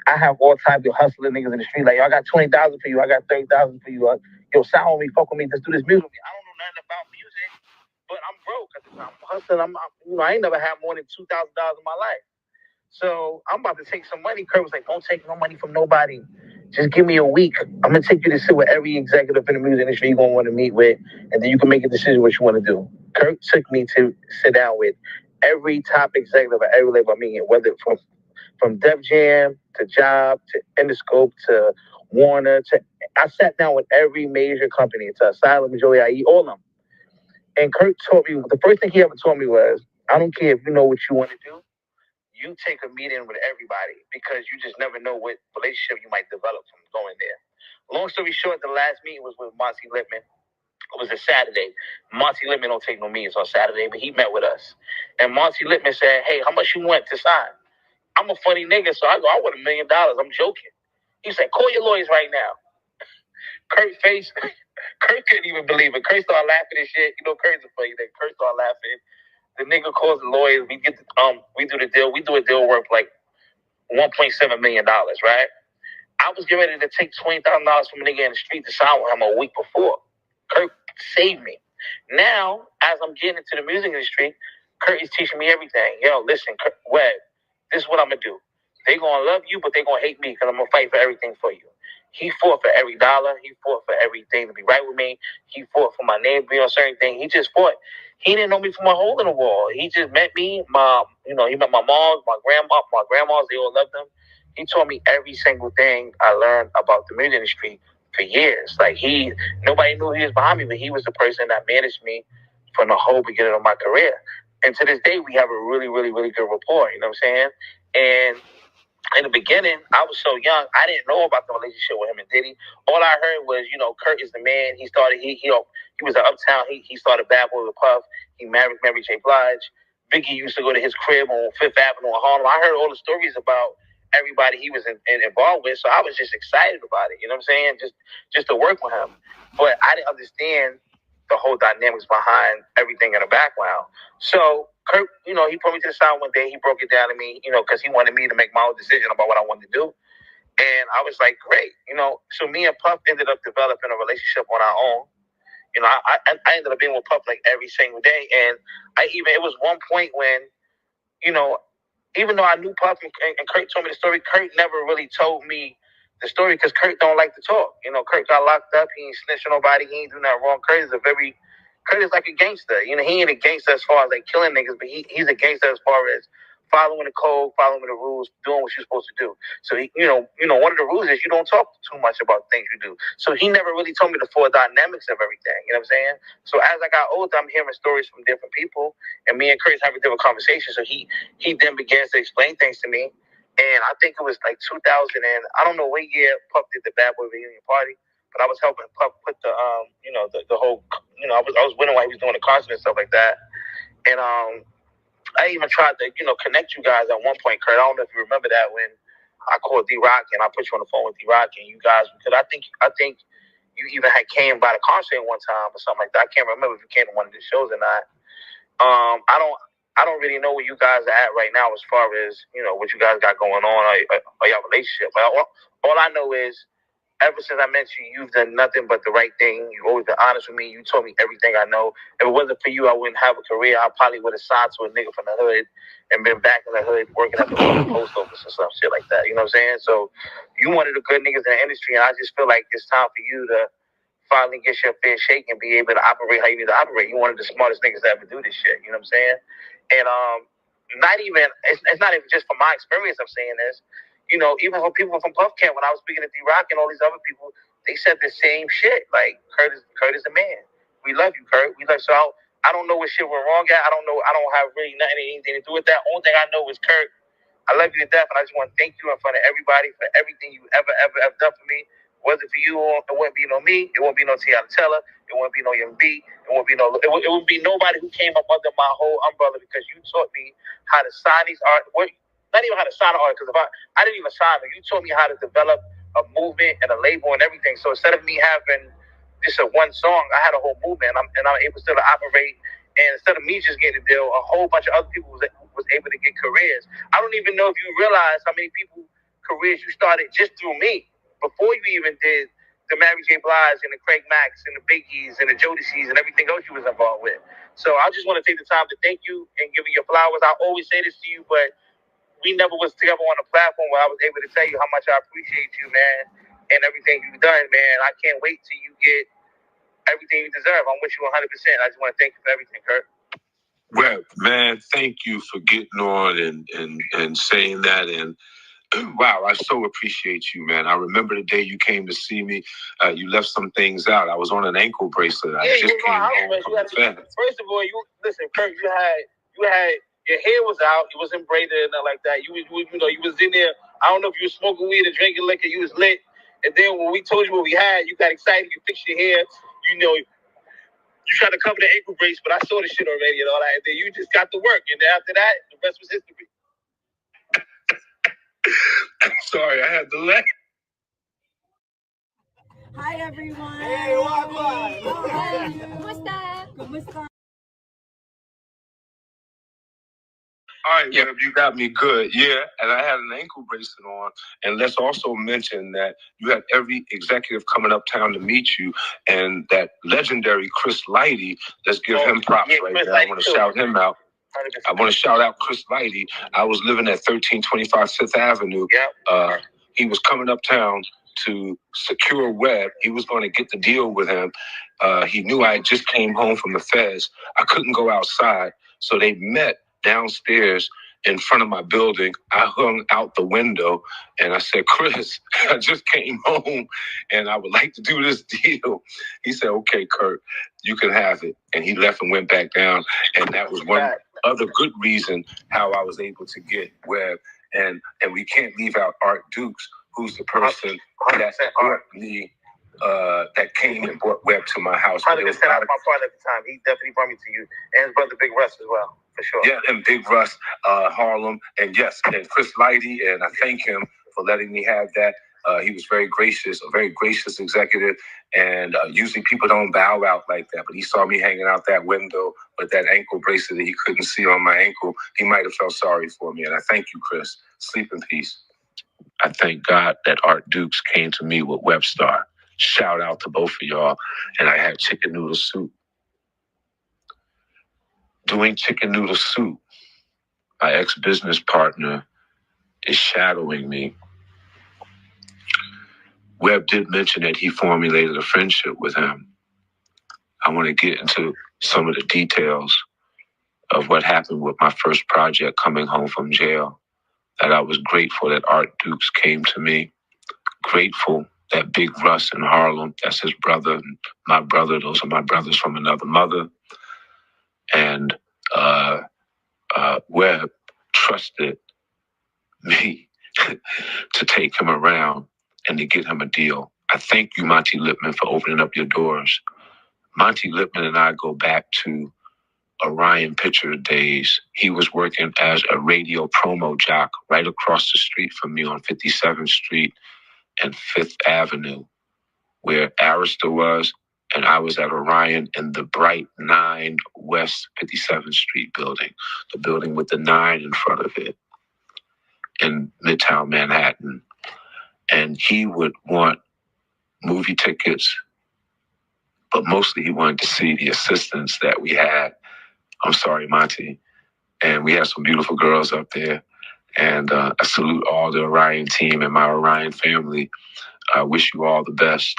I have all types of hustling niggas in the street, like, yo, I got 20,000 for you, I got 30,000 for you. Yo, sound with me, fuck with me, let's do this music with me. I don't know nothing about music, but I'm broke at the time. I'm hustling. I ain't never had more than $2,000 in my life. So I'm about to take some money. Kurt was like, don't take no money from nobody. Just give me a week. I'm going to take you to sit with every executive in the music industry you're going to want to meet with, and then you can make a decision what you want to do. Kurt took me to sit down with every top executive at every label I'm meeting, whether from Def Jam to Job to Interscope to Warner. I sat down with every major company, to Asylum, Joey IE, all of them. And Kurt taught me, the first thing he ever taught me was, I don't care if you know what you want to do, you take a meeting with everybody because you just never know what relationship you might develop from going there. Long story short, the last meeting was with Monty Lippman. It was a Saturday. Monty Lippman don't take no meetings on Saturday, but he met with us. And Monty Lippman said, hey, how much you want to sign? I'm a funny nigga, so I go, I want $1 million. I'm joking. He said, call your lawyers right now. Kurt couldn't even believe it. Kurt started laughing and shit. Kurt's a funny nigga. Kurt started laughing. The nigga calls the lawyers. We get we do the deal. We do a deal worth like $1.7 million, right? I was getting ready to take $20,000 from a nigga in the street to sign with him a week before. Kurt saved me. Now, as I'm getting into the music industry, Kurt is teaching me everything. Yo, listen, Web, this is what I'm going to do. They going to love you, but they going to hate me because I'm going to fight for everything for you. He fought for every dollar. He fought for everything to be right with me. He fought for my name to be on certain things. He just fought. He didn't know me from a hole in the wall. He just met me. He met my mom, my grandmas. They all loved him. He taught me every single thing I learned about the music industry for years. Like nobody knew he was behind me, but he was the person that managed me from the whole beginning of my career. And to this day, we have a really, really, really good rapport. You know what I'm saying? And in the beginning, I was so young, I didn't know about the relationship with him and Diddy. All I heard was, Kurt is the man. He started, he was an uptown. He started Bad Boy with Puff. He married Mary J. Blige. Biggie used to go to his crib on Fifth Avenue in Harlem. I heard all the stories about everybody he was involved with, so I was just excited about it. You know what I'm saying? Just to work with him. But I didn't understand the whole dynamics behind everything in the background. So Kurt, he put me to the side one day. He broke it down to me, because he wanted me to make my own decision about what I wanted to do. And I was like, great. So me and Puff ended up developing a relationship on our own. I ended up being with Puff like every single day. And it was one point when, even though I knew Puff and Kirk told me the story, Kirk never really told me the story because Kirk don't like to talk. You know, Kirk got locked up. He ain't snitching nobody. He ain't doing nothing wrong. Kirk is like a gangster. You know, he ain't a gangster as far as like killing niggas, but he's a gangster as far as following the code, following the rules, doing what you're supposed to do. So he, you know, one of the rules is you don't talk too much about things you do. So he never really told me the full dynamics of everything. You know what I'm saying? So as I got older, I'm hearing stories from different people, and me and Chris having different conversations. So he then begins to explain things to me. And I think it was like 2000 and I don't know what year Puff did the Bad Boy reunion party, but I was helping Puff put the the whole, I was winning while he was doing the concert and stuff like that. And I even tried to, connect you guys at one point, Kurt. I don't know if you remember that when I called D-Rock and I put you on the phone with D-Rock and you guys, because I think you even had came by the concert one time or something like that. I can't remember if you came to one of the shows or not. I don't really know where you guys are at right now as far as, what you guys got going on or your relationship. But all I know is ever since I met you, you've done nothing but the right thing. You've always been honest with me. You told me everything I know. If it wasn't for you, I wouldn't have a career. I probably would have signed to a nigga from the hood and been back in the hood working at the post office or some shit like that. You know what I'm saying? So you one of the good niggas in the industry, and I just feel like it's time for you to finally get your fair shake and be able to operate how you need to operate. You're one of the smartest niggas to ever do this shit. You know what I'm saying? And it's not even just from my experience I'm saying this. Even from people from Puff Camp, when I was speaking to D-Rock and all these other people, they said the same shit. Like, Kurt is the man. We love you, Kurt. We love you. So I don't know what shit went wrong at. I don't know. I don't have really anything to do with that. Only thing I know is, Kurt, I love you to death, and I just want to thank you in front of everybody for everything you ever done for me. Wasn't for you, it wouldn't be no me. It wouldn't be no Tiana Teller. It wouldn't be no Young B. It wouldn't be it would be nobody who came up under my whole umbrella because you taught me how to sign these art. Not even how to sign an artist, because I didn't even sign them. You taught me how to develop a movement and a label and everything. So instead of me having just a one song, I had a whole movement, and I'm able still to operate. And instead of me just getting a deal, a whole bunch of other people was able to get careers. I don't even know if you realize how many people careers you started just through me before you even did the Mary J. Blige and the Craig Max and the Biggies and the Jodeci's and everything else you was involved with. So I just want to take the time to thank you and give you your flowers. I always say this to you, but we never was together on a platform where I was able to tell you how much I appreciate you, man, and everything you've done, man. I can't wait till you get everything you deserve. I'm with you 100%. I just want to thank you for everything, Kurt. Well, man, thank you for getting on and saying that. And wow, I so appreciate you, man. I remember the day you came to see me. You left some things out. I was on an ankle bracelet. I just came home from the family. First of all, listen, Kurt. You had. Your hair was out. You wasn't braided and nothing like that. You was in there. I don't know if you were smoking weed or drinking liquor. You was lit. And then when we told you what we had, you got excited. You fixed your hair. You tried to cover the ankle brace, but I saw the shit already and all that. And then you just got to work. And then after that, the rest was history. I'm sorry, I had to laugh. Hi, everyone. Hey, what? Kumusta? All right, yeah, you got me good. Yeah, and I had an ankle bracelet on. And let's also mention that you had every executive coming uptown to meet you. And that legendary Chris Lighty, let's give him props right now. I want to shout him out. 100%. I want to shout out Chris Lighty. I was living at 1325 5th Avenue. Yep. He was coming uptown to secure Web. He was going to get the deal with him. He knew I just came home from the feds. I couldn't go outside. So they met downstairs in front of my building. I hung out the window and I said, Chris, I just came home and I would like to do this deal. He said, okay, Kurt, you can have it. And he left and went back down. And that was one other good reason how I was able to get Web. And we can't leave out Art Dukes, who's the person that brought me, that came and brought Web to my house. 100% out of my partner at the time. He definitely brought me to you. And his brother Big Russ as well, for sure. Yeah, and Big Russ, Harlem, and yes, and Chris Lighty, and I thank him for letting me have that. He was very gracious, a very gracious executive, and usually people don't bow out like that, but he saw me hanging out that window with that ankle bracelet that he couldn't see on my ankle. He might have felt sorry for me, and I thank you, Chris. Sleep in peace. I thank God that Art Dukes came to me with Webstar. Shout out to both of y'all. And I had chicken noodle soup. Doing chicken noodle soup my ex-business partner is shadowing me. Webb did mention that he formulated a friendship with him. I want to get into some of the details of what happened with my first project coming home from jail, that I was grateful that Art Dukes came to me, grateful that Big Russ in Harlem, that's his brother, and my brother, those are my brothers from another mother, and Webb trusted me to take him around and to get him a deal. I thank you, Monty Lipman, for opening up your doors. Monty Lipman and I go back to Orion Picture days. He was working as a radio promo jock right across the street from me on 57th Street and 5th Avenue, where Arista was, and I was at Orion in the bright 9 West 57th Street building, the building with the 9 in front of it in Midtown Manhattan. And he would want movie tickets, but mostly he wanted to see the assistants that we had. I'm sorry, Monty. And we had some beautiful girls up there. And I salute all the Orion team and my Orion family. I wish you all the best.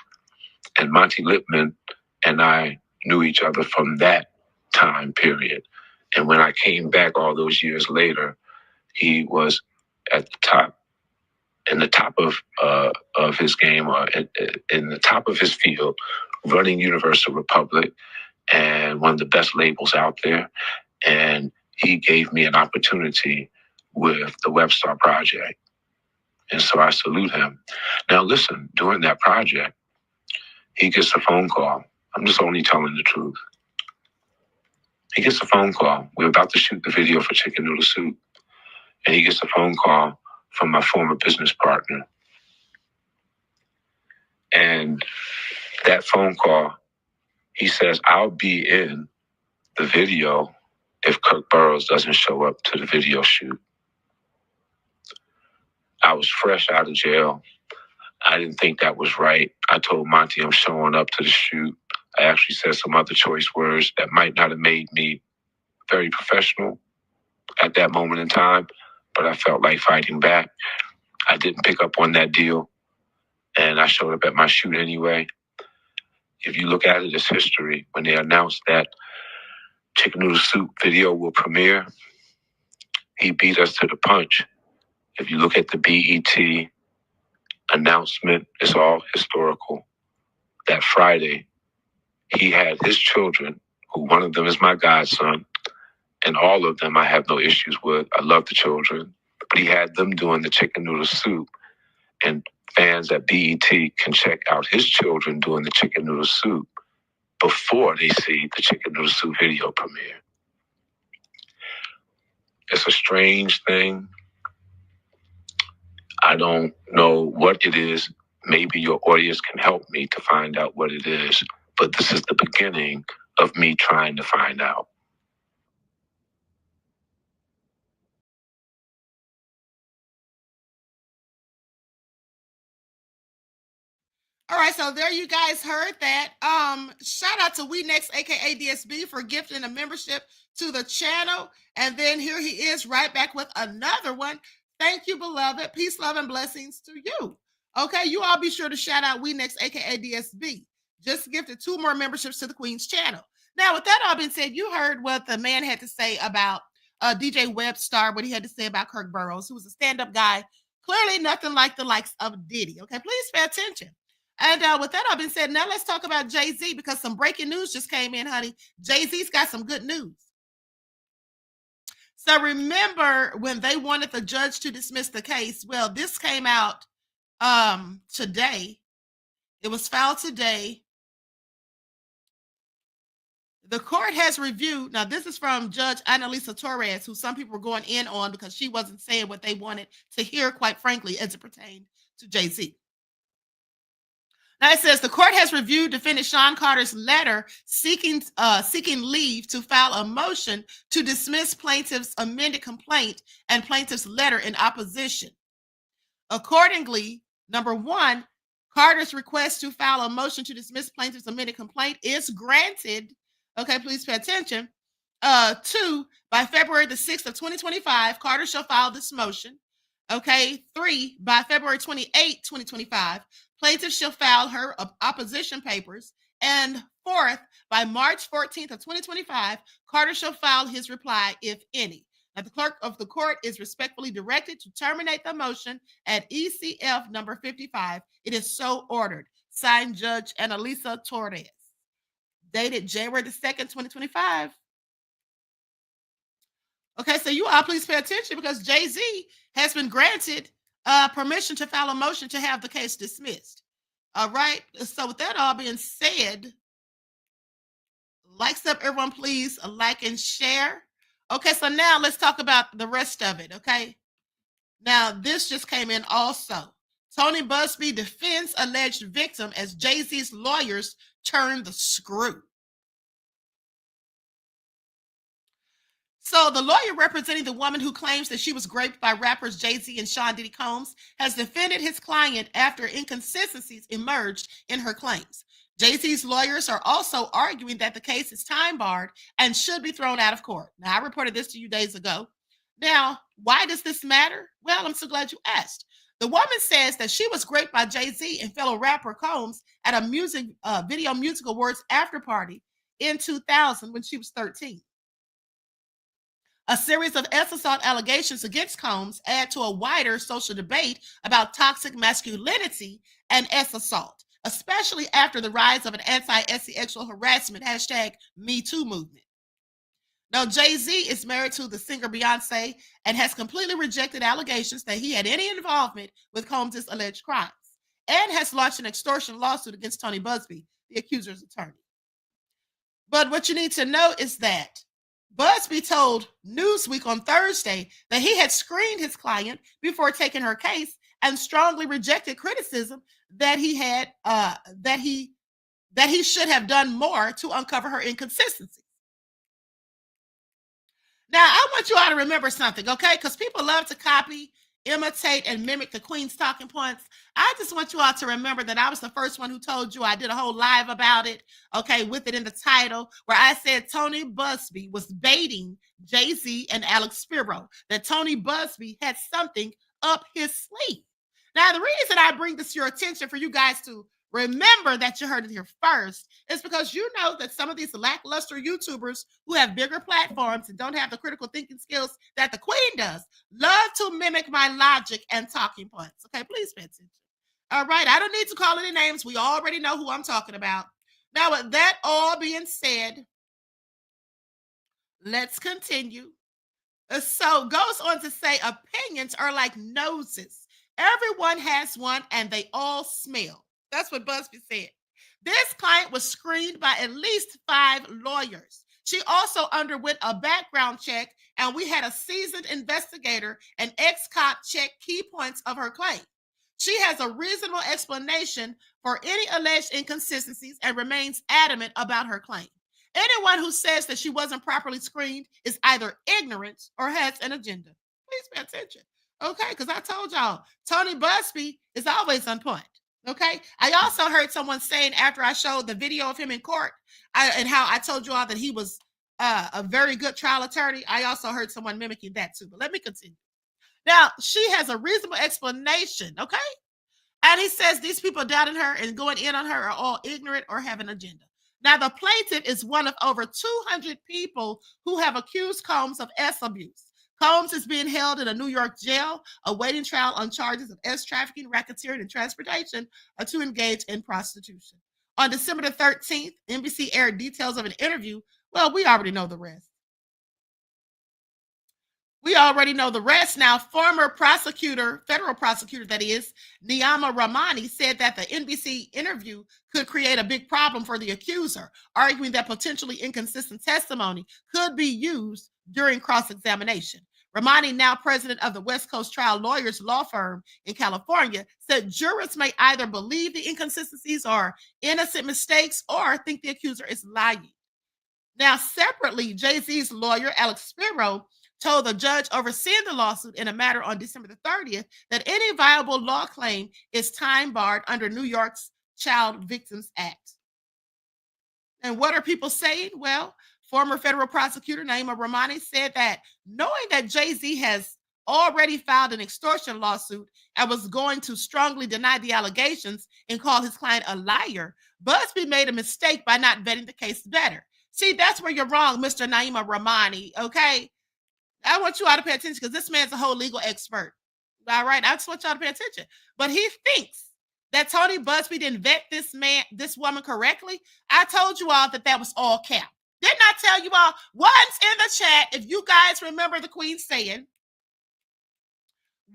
And Monty Lipman and I knew each other from that time period. And when I came back all those years later, he was at the top, in the top of his game, or in the top of his field, running Universal Republic and one of the best labels out there. And he gave me an opportunity with the Webstar project. And so I salute him. Now listen, during that project, he gets a phone call. I'm just only telling the truth. He gets a phone call. We're about to shoot the video for Chicken Noodle Soup. And he gets a phone call from my former business partner. And that phone call, he says, I'll be in the video if Kirk Burrowes doesn't show up to the video shoot. I was fresh out of jail. I didn't think that was right. I told Monty I'm showing up to the shoot. I actually said some other choice words that might not have made me very professional at that moment in time, but I felt like fighting back. I didn't pick up on that deal, and I showed up at my shoot anyway. If you look at it as history, when they announced that Chicken Noodle Soup video will premiere, he beat us to the punch. If you look at the BET announcement, it's all historical. That Friday, he had his children, who one of them is my godson, and all of them I have no issues with. I love the children. But he had them doing the Chicken Noodle Soup. And fans at BET can check out his children doing the Chicken Noodle Soup before they see the Chicken Noodle Soup video premiere. It's a strange thing. I don't know what it is. Maybe your audience can help me to find out what it is. But this is the beginning of me trying to find out. All right, so there you guys heard that. Shout out to We Next, aka DSB, for gifting a membership to the channel. And then here he is right back with another one. Thank you, beloved. Peace, love, and blessings to you. Okay, you all be sure to shout out We Next, aka DSB. Just gifted 2 more memberships to the Queen's channel. Now, with that all being said, you heard what the man had to say about DJ Webstar, what he had to say about Kirk Burrowes, who was a stand-up guy. Clearly nothing like the likes of Diddy. Okay, please pay attention. And with that all being said, now let's talk about Jay-Z, because some breaking news just came in, honey. Jay-Z's got some good news. So remember when they wanted the judge to dismiss the case? Well, this came out today. It was filed today. The court has reviewed, now this is from Judge Annalisa Torres, who some people were going in on because she wasn't saying what they wanted to hear, quite frankly, as it pertained to Jay-Z. Now it says the court has reviewed defendant Sean Carter's letter seeking leave to file a motion to dismiss plaintiff's amended complaint and plaintiff's letter in opposition. Accordingly, number 1, Carter's request to file a motion to dismiss plaintiff's amended complaint is granted. Okay, please pay attention. 2, by February the 6th of 2025, Carter shall file this motion. Okay. 3, by February 28, 2025, plaintiff shall file her opposition papers. And 4th, by March 14th of 2025, Carter shall file his reply, if any. Now, the clerk of the court is respectfully directed to terminate the motion at ECF number 55. It is so ordered. Signed, Judge Annalisa Torres. Dated January the 2nd, 2025. Okay, so you all please pay attention because Jay-Z has been granted permission to file a motion to have the case dismissed. All right, so with that all being said, likes up, everyone, please like and share. Okay, so now let's talk about the rest of it, okay? Now, this just came in also. Tony Buzbee defends alleged victim as Jay-Z's lawyers turn the screw. So the lawyer representing the woman who claims that she was raped by rappers Jay-Z and Sean Diddy Combs has defended his client after inconsistencies emerged in her claims. Jay-Z's lawyers are also arguing that the case is time-barred and should be thrown out of court. Now, I reported this to you days ago. Now, why does this matter? Well, I'm so glad you asked. The woman says that she was raped by Jay-Z and fellow rapper Combs at a Video Music Awards after party in 2000 when she was 13. A series of assault allegations against Combs add to a wider social debate about toxic masculinity and assault, especially after the rise of an anti-sexual harassment #MeToo movement. Now, Jay-Z is married to the singer Beyonce and has completely rejected allegations that he had any involvement with Combs' alleged crimes, and has launched an extortion lawsuit against Tony Buzbee, the accuser's attorney. But what you need to know is that Buzbee told Newsweek on Thursday that he had screened his client before taking her case and strongly rejected criticism that he had that he should have done more to uncover her inconsistencies. Now, I want you all to remember something, okay? Because people love to copy, imitate, and mimic the Queen's talking points. I just want you all to remember that I was the first one who told you. I did a whole live about it, okay, with it in the title, where I said Tony Buzbee was baiting Jay-Z and Alex Spiro, that Tony Buzbee had something up his sleeve. Now, the reason I bring this to your attention for you guys to remember that you heard it here first is because you know that some of these lackluster YouTubers who have bigger platforms and don't have the critical thinking skills that the Queen does love to mimic my logic and talking points. Okay, please pay attention. All right, I don't need to call any names. We already know who I'm talking about. Now, with that all being said, let's continue. So goes on to say opinions are like noses. Everyone has one and they all smell. That's what Buzbee said. This client was screened by at least 5 lawyers. She also underwent a background check, and we had a seasoned investigator and ex-cop check key points of her claim. She has a reasonable explanation for any alleged inconsistencies and remains adamant about her claim. Anyone who says that she wasn't properly screened is either ignorant or has an agenda. Please pay attention. Okay, because I told y'all, Tony Buzbee is always on point. Okay. I also heard someone saying after I showed the video of him in court and how I told you all that he was a very good trial attorney. I also heard someone mimicking that too. But let me continue. Now, she has a reasonable explanation. Okay. And he says these people doubting her and going in on her are all ignorant or have an agenda. Now, the plaintiff is one of over 200 people who have accused Combs of abuse. Combs is being held in a New York jail, awaiting trial on charges of trafficking, racketeering, and transportation to engage in prostitution. On December the 13th, NBC aired details of an interview. Well, we already know the rest. Now, former prosecutor, federal prosecutor that is, Niyama Ramani, said that the NBC interview could create a big problem for the accuser, arguing that potentially inconsistent testimony could be used during cross-examination. Ramani, now president of the West Coast Trial Lawyers law firm in California, said jurors may either believe the inconsistencies are innocent mistakes or think the accuser is lying. Now, separately, Jay-Z's lawyer, Alex Spiro, told the judge overseeing the lawsuit in a matter on December the 30th that any viable law claim is time-barred under New York's Child Victims Act. And what are people saying? Well, Former federal prosecutor Naima Ramani said that knowing that Jay-Z has already filed an extortion lawsuit and was going to strongly deny the allegations and call his client a liar, Buzbee made a mistake by not vetting the case better. See, that's where you're wrong, Mr. Naima Ramani, okay? I want you all to pay attention because this man's a whole legal expert. All right, I just want y'all to pay attention. But he thinks that Tony Buzbee didn't vet this woman correctly. I told you all that was all cap. Didn't I tell you all once in the chat, if you guys remember the Queen saying,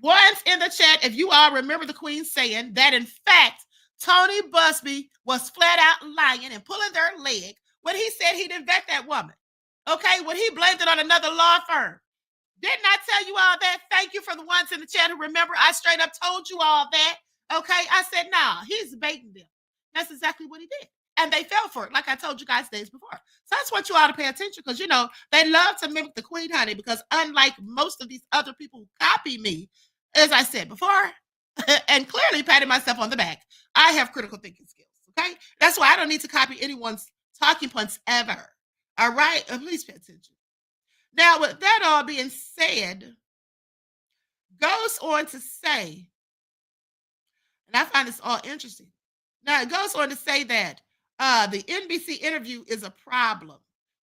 the Queen saying that in fact, Tony Buzbee was flat out lying and pulling their leg when he said he didn't vet that woman. Okay, when he blamed it on another law firm. Didn't I tell you all that? Thank you for the ones in the chat who remember. I straight up told you all that. Okay, I said, nah, he's baiting them. That's exactly what he did. And they fell for it, like I told you guys days before. So I just want you all to pay attention because, you know, they love to mimic the Queen, honey, because unlike most of these other people who copy me, as I said before, and clearly patting myself on the back, I have critical thinking skills, okay? That's why I don't need to copy anyone's talking points ever, all right? Please pay attention. Now, with that all being said, goes on to say, and I find this all interesting. Now, it goes on to say that the NBC interview is a problem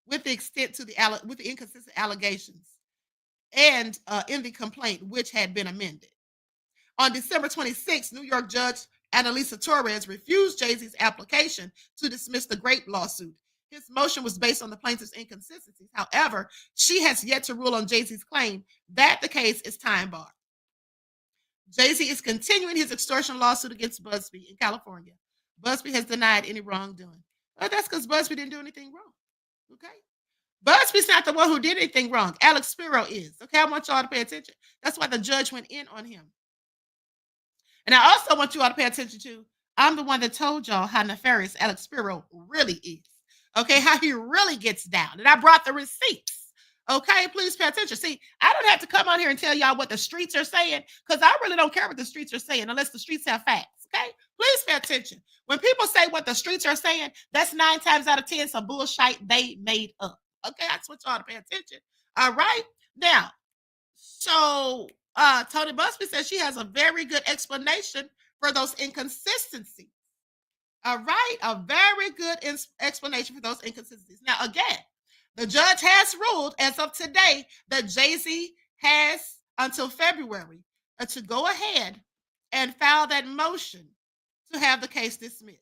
with the extent to with the inconsistent allegations and in the complaint, which had been amended. On December 26, New York Judge Annalisa Torres refused Jay-Z's application to dismiss the Great lawsuit. His motion was based on the plaintiff's inconsistencies. However, she has yet to rule on Jay-Z's claim that the case is time barred. Jay-Z is continuing his extortion lawsuit against Buzbee in California. Buzbee has denied any wrongdoing. Well, that's because Buzbee didn't do anything wrong. Okay? Buzbee's not the one who did anything wrong. Alex Spiro is. Okay, I want y'all to pay attention. That's why the judge went in on him. And I also want you all to pay attention to, I'm the one that told y'all how nefarious Alex Spiro really is. Okay, how he really gets down. And I brought the receipts. Okay, please pay attention. See, I don't have to come on here and tell y'all what the streets are saying because I really don't care what the streets are saying unless the streets have facts. Okay, please pay attention. When people say what the streets are saying, that's 9 times out of 10 some bullshit they made up. Okay, I just want y'all to pay attention. All right, now, so Tony Buzbee says she has a very good explanation for those inconsistencies. All right, a very good explanation for those inconsistencies. Now, again, the judge has ruled as of today that Jay-Z has until February to go ahead and file that motion to have the case dismissed.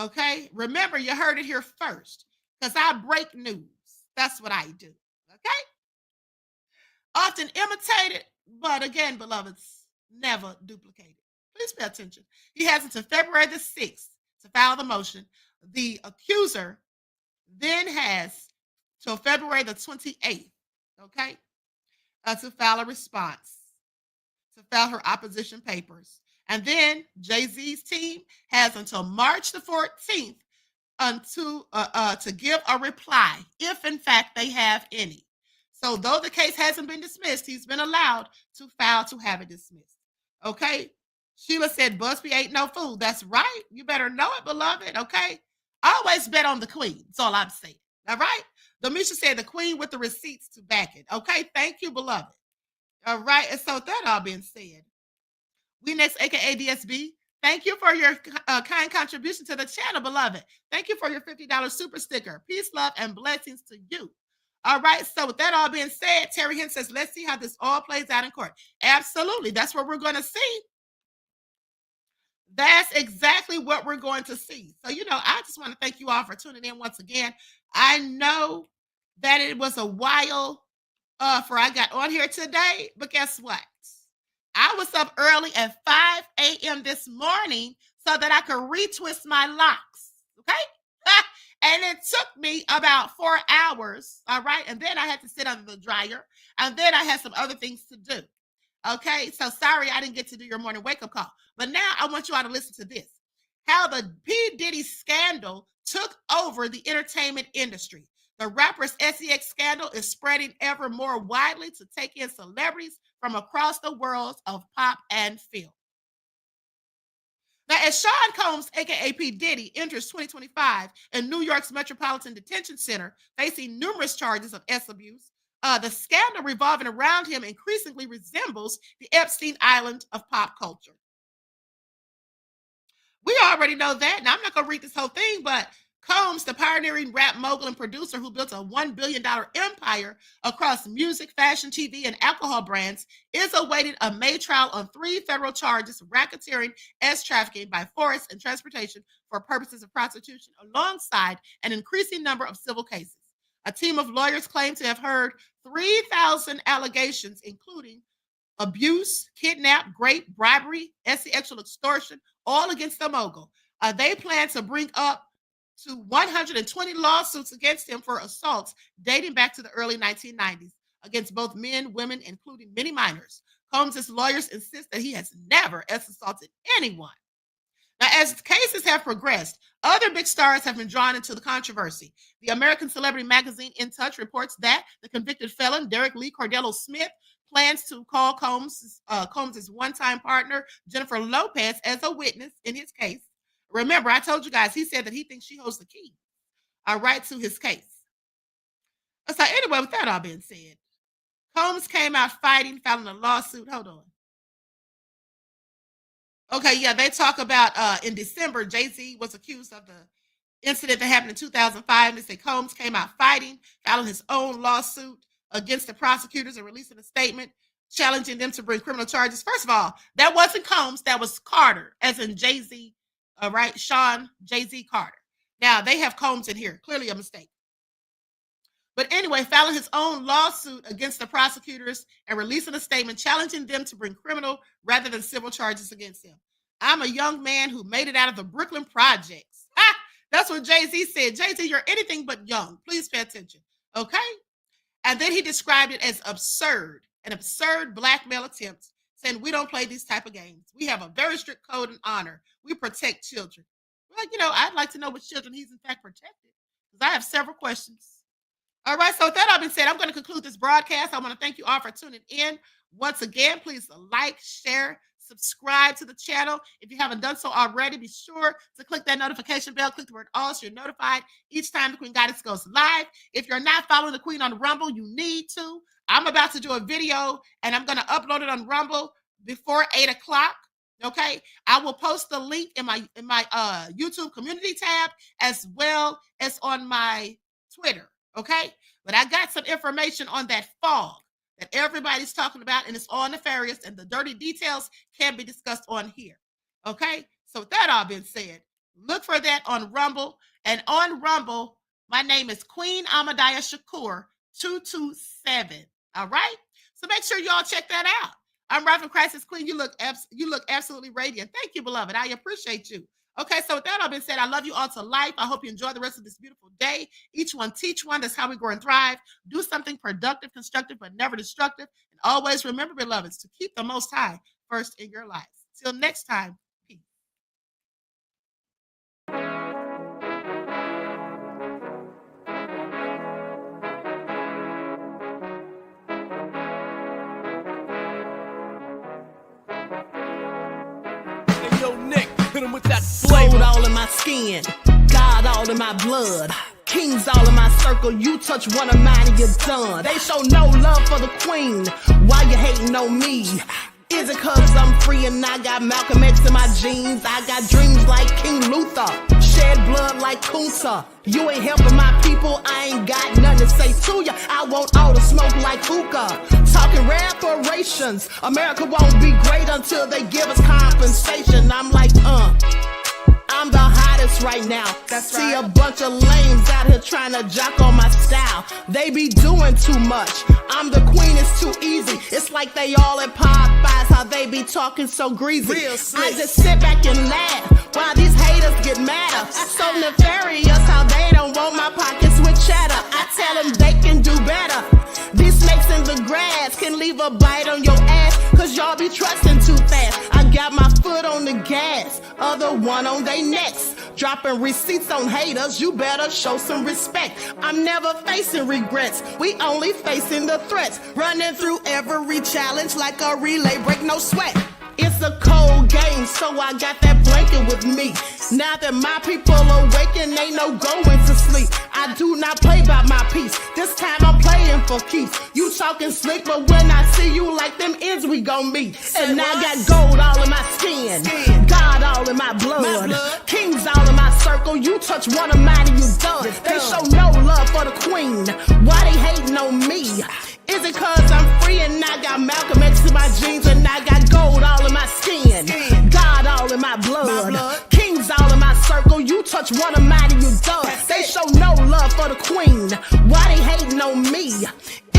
Okay, remember, you heard it here first because I break news. That's what I do. Okay, often imitated, but again, beloveds, never duplicated. Please pay attention. He has until February the 6th to file the motion. The accuser then has till February the 28th, okay, to file a response, to file her opposition papers. And then Jay-Z's team has until March the 14th to give a reply, if in fact they have any. So though the case hasn't been dismissed, he's been allowed to file to have it dismissed. Okay? Sheila said, Buzbee ain't no fool. That's right. You better know it, beloved. Okay? Always bet on the Queen. That's all I'm saying. All right? Domisha said the Queen with the receipts to back it. Okay? Thank you, beloved. All right? And so with that all being said, we next, aka DSB, thank you for your kind contribution to the channel, beloved. Thank you for your $50 super sticker. Peace, love, and blessings to you. All right. So with that all being said, Terry Hinn says, let's see how this all plays out in court. Absolutely. That's what we're going to see. That's exactly what we're going to see. So, you know, I just want to thank you all for tuning in once again. I know that it was a while for I got on here today, but guess what? I was up early at 5 a.m. this morning so that I could retwist my locks. Okay. And it took me about 4 hours. All right. And then I had to sit under the dryer. And then I had some other things to do. Okay. So sorry I didn't get to do your morning wake up call. But now I want you all to listen to this. How the P. Diddy scandal took over the entertainment industry. The rapper's SEX scandal is spreading ever more widely to take in celebrities from across the worlds of pop and film. Now, as Sean Combs, aka P. Diddy, enters 2025 in New York's Metropolitan Detention Center, facing numerous charges of S abuse, the scandal revolving around him increasingly resembles the Epstein Island of pop culture. We already know that. Now, I'm not going to read this whole thing, but Combs, the pioneering rap mogul and producer who built a $1 billion empire across music, fashion, TV, and alcohol brands, is awaiting a May trial on 3 federal charges of racketeering as trafficking by force and transportation for purposes of prostitution, alongside an increasing number of civil cases. A team of lawyers claim to have heard 3,000 allegations, including abuse, kidnap, rape, bribery, sexual extortion, all against the mogul. They plan to bring up to 120 lawsuits against him for assaults dating back to the early 1990s against both men, women, including many minors. Combs' lawyers insist that he has never assaulted anyone. Now, as cases have progressed, other big stars have been drawn into the controversy. The American celebrity magazine In Touch reports that the convicted felon, Derek Lee Cordello Smith, plans to call Combs' one-time partner, Jennifer Lopez, as a witness in his case. Remember, I told you guys, he said that he thinks she holds the key, to his case. So anyway, with that all being said, Combs came out filing a lawsuit. Hold on. Okay, yeah, they talk about in December, Jay-Z was accused of the incident that happened in 2005. They say Combs came out filing his own lawsuit against the prosecutors and releasing a statement challenging them to bring criminal charges. First of all, that wasn't Combs, that was Carter, as in Jay-Z. Right, Sean Jay-Z Carter. Now, they have Combs in here. Clearly a mistake. But anyway, filing his own lawsuit against the prosecutors and releasing a statement challenging them to bring criminal rather than civil charges against him. I'm a young man who made it out of the Brooklyn projects. That's what Jay-Z said. Jay-Z, you're anything but young. Please pay attention. Okay? And then he described it as absurd, an absurd blackmail attempt, saying we don't play these type of games. We have a very strict code and honor. We protect children. Well, I'd like to know which children he's in fact protected, because I have several questions. All right, so with that all being said, I'm going to conclude this broadcast. I want to thank you all for tuning in. Once again, please like, share, subscribe to the channel. If you haven't done so already, be sure to click that notification bell, click the word all so you're notified each time the Queen Goddess goes live. If you're not following the Queen on Rumble, you need to. I'm about to do a video, and I'm going to upload it on Rumble before 8 o'clock. Okay, I will post the link in my YouTube community tab as well as on my Twitter. Okay, but I got some information on that fog that everybody's talking about, and it's all nefarious, and the dirty details can be discussed on here. Okay, so with that all being said, look for that on Rumble, and on Rumble, my name is Queen Ahmadiyyah Shakur 227. All right, so make sure y'all check that out. I'm right from Crisis Queen. You look absolutely radiant. Thank you, beloved. I appreciate you. Okay, so with that all being said, I love you all to life. I hope you enjoy the rest of this beautiful day. Each one teach one. That's how we grow and thrive. Do something productive, constructive, but never destructive. And always remember, beloveds, to keep the Most High first in your lives. Till next time, peace. Hit 'em with that flavor. Gold all in my skin, God all in my blood, kings all in my circle. You touch one of mine and you're done. They show no love for the queen. Why you hating on me? Is it cause I'm free and I got Malcolm X in my jeans? I got dreams like King Luther, shed blood like Kunta. You ain't helping my people, I ain't got nothing to say to ya. I want all the smoke like hookah. Talking reparations, America won't be great until they give us compensation. I'm like, I'm the hottest right now. That's See right. a bunch of lames out here trying to jock on my style. They be doing too much. I'm the queen, it's too easy. It's like they all at Popeyes, how they be talking so greasy. Real slick. I just sit back and laugh while these haters get madder. So nefarious how they don't want my pockets with cheddar. I tell them they can do better. These snakes in the grass can leave a bite on your ass, cause y'all be trusting too fast. I got my foot on the gas, other one on they necks. Dropping receipts on haters, you better show some respect. I'm never facing regrets, we only facing the threats. Running through every challenge like a relay, break no sweat. It's a cold game, so I got that blanket with me. Now that my people awaken, ain't no going to sleep. I do not play by my piece. This time I'm playing for keeps. You talking slick, but when I see you like them ends, we gon' meet. And I got gold all in my skin, God all in my blood, kings all in my circle. You touch one of mine and you done. They show no love for the queen. Why they hating on me? Is it cause I'm free and I got Malcolm X in my jeans and I got gold all in my skin, God all in my blood, kings all in my circle. You touch one of mine and you done. They show no love for the queen. Why they hating on me?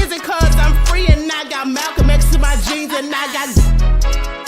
Is it cause I'm free and I got Malcolm X in my jeans and I got